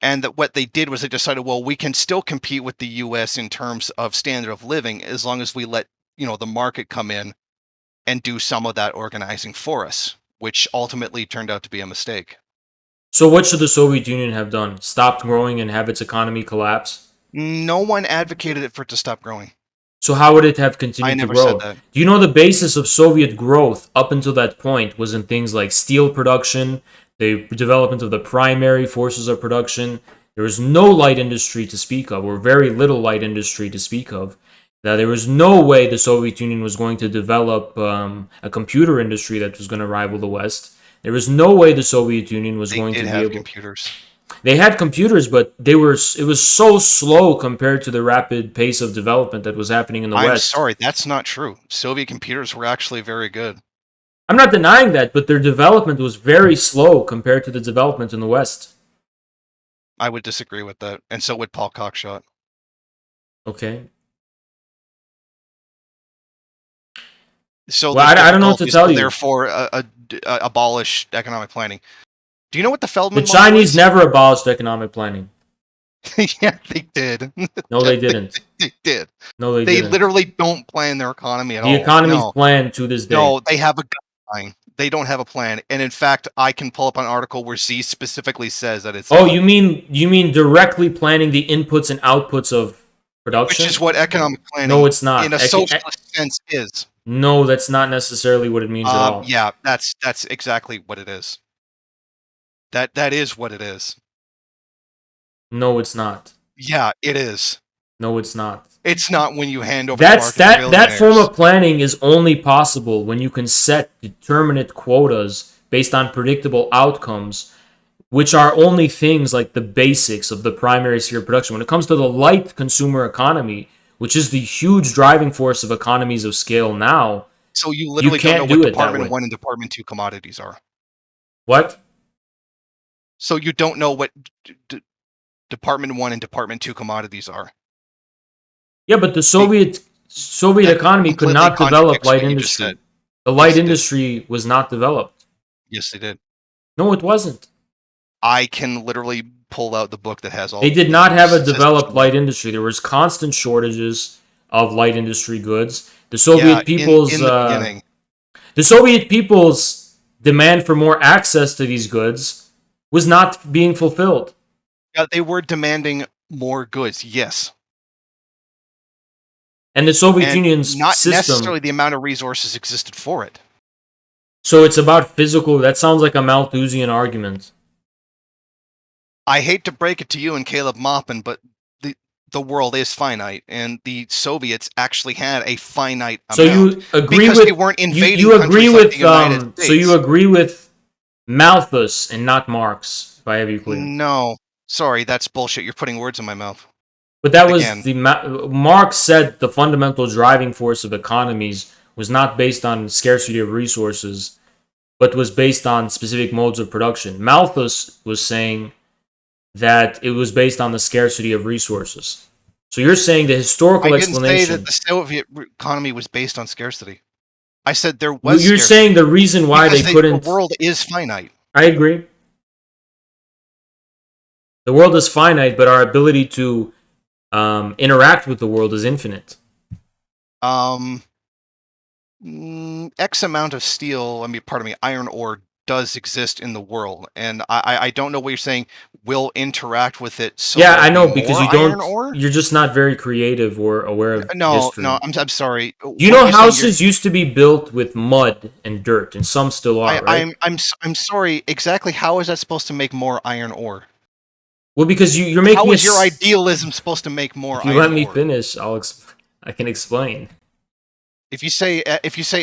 And that what they did was they decided, well, we can still compete with the US in terms of standard of living as long as we let, the market come in and do some of that organizing for us, which ultimately turned out to be a mistake.
So what should the Soviet Union have done? Stopped growing and have its economy collapse?
No one advocated for it to stop growing.
So how would it have continued to grow?
I never said that.
Do you know the basis of Soviet growth up until that point was in things like steel production, the development of the primary forces of production? There was no light industry to speak of, or very little light industry to speak of. Now, there was no way the Soviet Union was going to develop a computer industry that was going to rival the West. There was no way the Soviet Union was going to be able.
Computers.
They had computers, but it was so slow compared to the rapid pace of development that was happening in the West.
I'm sorry, that's not true. Soviet computers were actually very good.
I'm not denying that, but their development was very slow compared to the development in the West.
I would disagree with that, and so would Paul Cockshott.
Okay.
So
I don't know what to tell you.
Therefore, abolish economic planning. Do you know what the Feldman?
The Chinese never abolished economic planning.
Yeah, they did.
No, they didn't.
They did.
No, they
They
didn't.
literally don't plan their economy at
The
all.
economy's
No,
planned to this day.
no, they have a guideline. They don't have a plan. And in fact, I can pull up an article where Z specifically says that it's
Oh,
not.
you mean directly planning the inputs and outputs of production?
Which is what economic
No,
planning,
it's not.
in a socialist sense, is.
No, that's not necessarily what it means at all.
Yeah, that's exactly what it is. That is what it is.
No, it's not.
Yeah, it is.
No, it's not.
It's not when you hand over
That's
the market to
that form
billionaires.
of planning is only possible when you can set determinate quotas based on predictable outcomes, which are only things like the basics of the primary sphere of production. When it comes to the light consumer economy, which is the huge driving force of economies of scale now,
So you literally don't
can't
know
do
what
it that
Department
way.
1 and Department 2 commodities are.
What?
So you don't know what Department 1 and Department 2 commodities are.
Yeah, but the Soviet
That
economy could
completely
not develop
contradicts
light
what you just
industry.
said.
The light
Yes, it did.
industry was not developed.
Yes, they did.
No, it wasn't.
I can literally pull out the book that has all.
They did
the
not have a
statistics
developed
on
light
it.
industry. There was constant shortages of light industry goods. The Soviet people's
in the beginning.
the Soviet people's demand for more access to these goods was not being fulfilled.
Yeah, they were demanding more goods. Yes.
And the Soviet
And
Union's
not
system.
necessarily the amount of resources existed for it.
So it's about physical. That sounds like a Malthusian argument.
I hate to break it to you and Caleb Maupin, but the world is finite, and the Soviets actually had a finite
So
amount.
you agree
because
with
they weren't invading
you agree
countries
with
like the United States.
so you agree with Malthus and not Marx, if I have you clear.
No, sorry, that's bullshit. You're putting words in my mouth.
But that was
Again.
the Marx said the fundamental driving force of economies was not based on scarcity of resources, but was based on specific modes of production. Malthus was saying that it was based on the scarcity of resources. So you're saying the historical
I didn't
explanation.
say that the Soviet economy was based on scarcity. I said there was.
You're
scarcity
saying the reason why
because
they couldn't.
The world is finite.
I agree. The world is finite, but our ability to interact with the world is infinite.
X amount of steel. Iron ore does exist in the world, and I don't know what you're saying. Will interact with it. So
yeah, I know because you don't.
Iron ore?
You're just not very creative or aware of history.
No. I'm sorry.
You know, houses used to be built with mud and dirt, and some still are, right?
I'm sorry. Exactly. How is that supposed to make more iron ore?
Well, because you're making.
How is your idealism supposed to make more?
If you
iron
let me
ore?
finish, I can explain.
If you say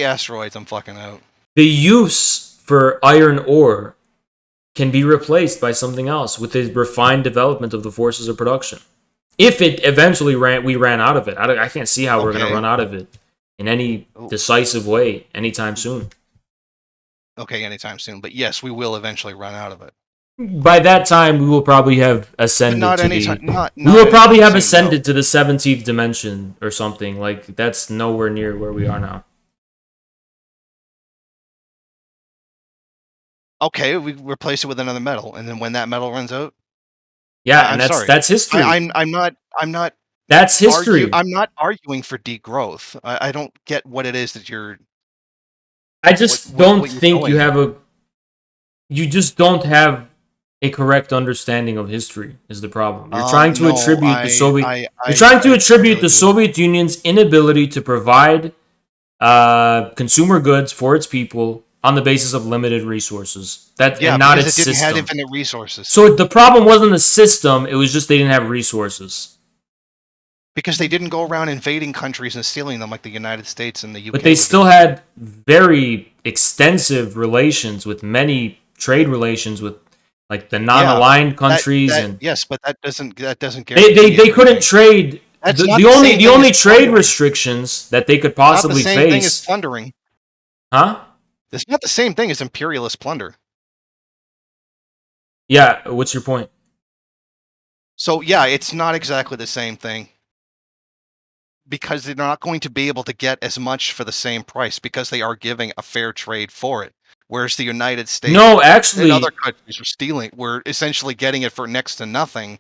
asteroids, I'm fucking out.
The use for iron ore can be replaced by something else with the refined development of the forces of production. If it eventually we ran out of it, I can't see how we're going to run out of it in any decisive way anytime soon.
Okay, anytime soon. But yes, we will eventually run out of it.
By that time, we will probably have ascended to the 17th dimension or something. Like, that's nowhere near where we are now.
Okay, we replace it with another metal, and then when that metal runs out,
yeah, and that's history.
I'm not.
That's history.
I'm not arguing for degrowth. I don't get what it is that you're.
I just don't think you have a. You just don't have a correct understanding of history. Is the problem? You're trying to attribute the Soviet. You're trying to attribute the Soviet Union's inability to provide consumer goods for its people on the basis of limited resources. And not its system. It didn't have
infinite resources.
So the problem wasn't the system; it was just they didn't have resources.
Because they didn't go around invading countries and stealing them like the United States and the UK.
But they still had very extensive relations with many trade relations with like the non-aligned countries
yes, but that doesn't guarantee
they couldn't trade. The only trade restrictions that they could possibly face. It's not the same thing as
plundering.
Huh?
It's not the same thing as imperialist plunder.
Yeah, what's your point?
So yeah, it's not exactly the same thing. Because they're not going to be able to get as much for the same price because they are giving a fair trade for it. Whereas the United States
and other
countries were essentially getting it for next to nothing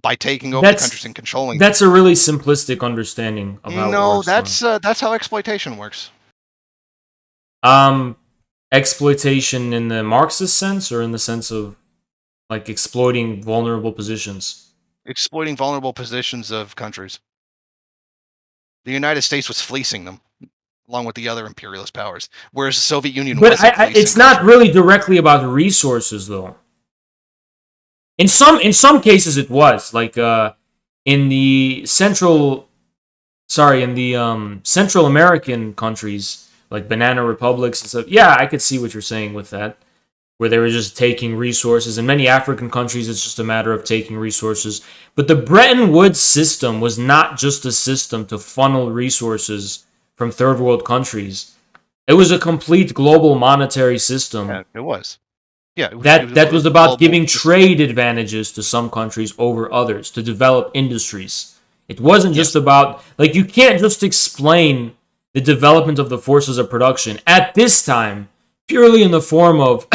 by taking over the countries
That's
and controlling them.
that's a really simplistic understanding of how it
No,
works, though.
that's how exploitation works.
Um, Exploitation in the Marxist sense, or in the sense of like exploiting vulnerable positions.
Exploiting vulnerable positions of countries. The United States was fleecing them, along with the other imperialist powers, whereas the Soviet Union
But
wasn't fleecing
it's not
countries.
really directly about resources, though. In some cases, it was like in the Central American countries, like banana republics and stuff. Yeah, I could see what you're saying with that, where they were just taking resources. In many African countries, it's just a matter of taking resources. But the Bretton Woods system was not just a system to funnel resources from third world countries. It was a complete global monetary system
Yeah, it was. Yeah,
that
it was
was
a
about
global
giving
system.
trade advantages to some countries over others to develop industries. It wasn't just
Yes.
about, like, you can't just explain the development of the forces of production at this time purely in the form of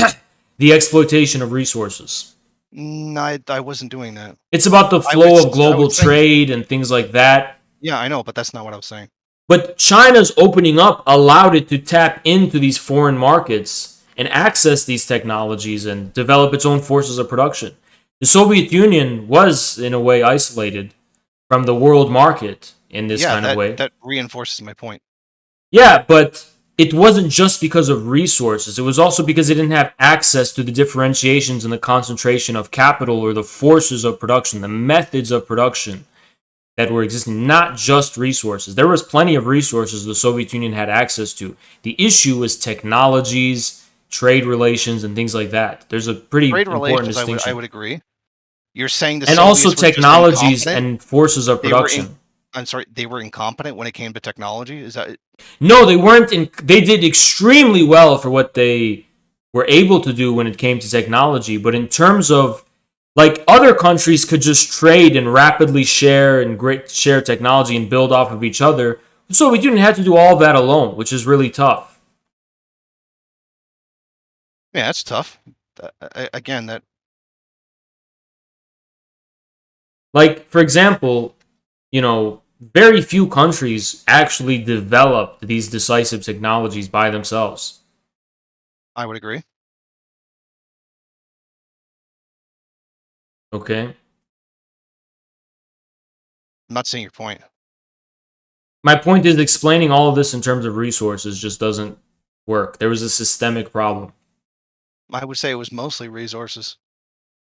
the exploitation of resources.
No, I wasn't doing that.
It's about the flow of
I was
global
saying,
trade and things like that.
yeah, I know, but that's not what I was saying.
But China's opening up allowed it to tap into these foreign markets and access these technologies and develop its own forces of production. The Soviet Union was, in a way, isolated from the world market in this
Yeah,
kind of way.
that reinforces my point.
Yeah, but it wasn't just because of resources. It was also because it didn't have access to the differentiations and the concentration of capital or the forces of production, the methods of production that were existing, not just resources. There was plenty of resources the Soviet Union had access to. The issue was technologies, trade relations, and things like that. There's a pretty
Trade
important
relations, I
distinction.
would agree. You're saying the
And also
Soviets were just
technologies
incompetent?
and forces of
They were in,
production.
I'm sorry, they were incompetent when it came to technology? Is that
No, they weren't in, they did extremely well for what they were able to do when it came to technology, but in terms of, like, other countries could just trade and rapidly share technology and build off of each other. So we didn't have to do all that alone, which is really tough.
yeah, that's tough. Again, that
Like, for example, very few countries actually developed these decisive technologies by themselves.
I would agree.
Okay?
I'm not seeing your point.
My point is, explaining all of this in terms of resources just doesn't work. There was a systemic problem.
I would say it was mostly resources.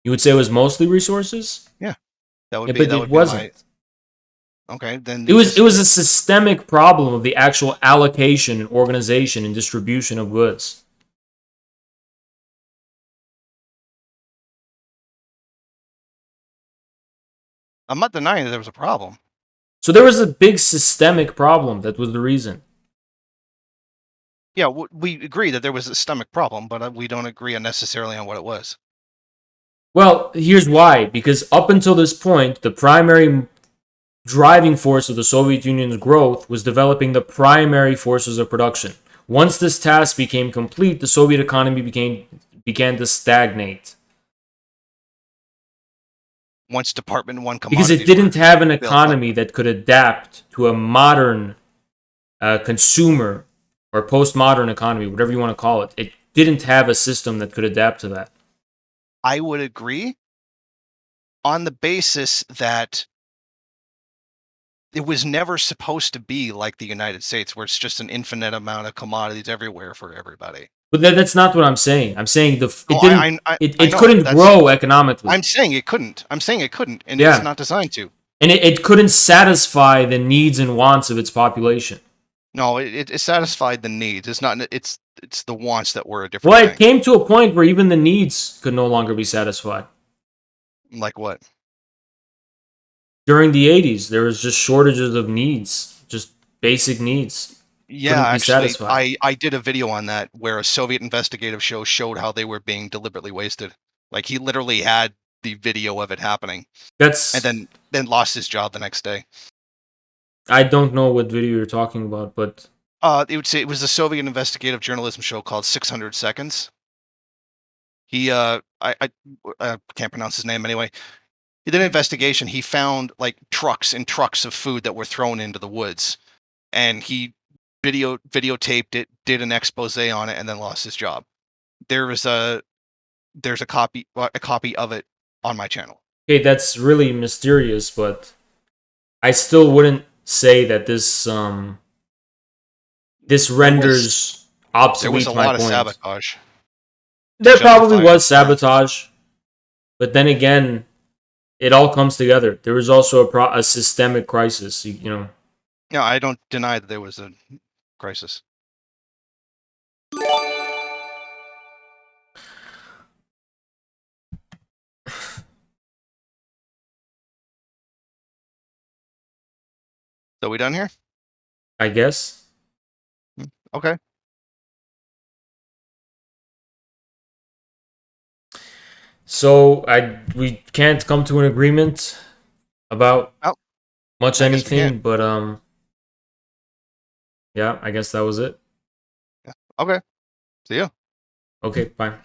You would say it was mostly resources?
Yeah,
Yeah, but
that
it
would be my
wasn't.
okay. Then
It
you
was it was a
disagree.
systemic problem of the actual allocation and organization and distribution of goods.
I'm not denying that there was a problem.
So there was a big systemic problem that was the reason.
Yeah, we agree that there was a stomach problem, but we don't agree necessarily on what it was.
Well, here's why. Because up until this point, the primary driving force of the Soviet Union's growth was developing the primary forces of production. Once this task became complete, the Soviet economy began to stagnate
Once Department One
because it
commodities
didn't
were
have an
built up.
economy that could adapt to a modern consumer or postmodern economy, whatever you want to call it. It didn't have a system that could adapt to that.
I would agree on the basis that it was never supposed to be like the United States, where it's just an infinite amount of commodities everywhere for everybody.
But that's not what I'm saying. I'm saying
Oh, I
it
know.
couldn't
That's
grow economically.
I'm saying it couldn't. I'm saying it couldn't, and it's
Yeah,
not designed to.
and it couldn't satisfy the needs and wants of its population.
No, it satisfied the needs. It's not. It's the wants that were a different
Well, it
thing.
came to a point where even the needs could no longer be satisfied.
Like what?
During the 80s, there was just shortages of needs, just basic needs
Yeah,
couldn't be
actually,
satisfied.
I did a video on that where a Soviet investigative show showed how they were being deliberately wasted. Like he literally had the video of it happening, and
That's
then lost his job the next day.
I don't know what video you're talking about, but
It would say it was a Soviet investigative journalism show called 600 Seconds. He, I can't pronounce his name anyway. he did an investigation. He found like trucks and trucks of food that were thrown into the woods, and he videotaped it, did an expose on it, and then lost his job. There's a copy of it on my channel.
Okay, that's really mysterious, but I still wouldn't say that this renders
There was
obsolete
a
my
lot of
point.
sabotage.
There probably
justify
was sabotage, but then again, it all comes together. There was also a systemic crisis. You know.
No, I don't deny that there was a crisis. So we done here?
I guess.
Okay.
So we can't come to an agreement about much
I guess we
anything,
can't.
but yeah, I guess that was it.
Yeah. Okay. See ya.
Okay, bye.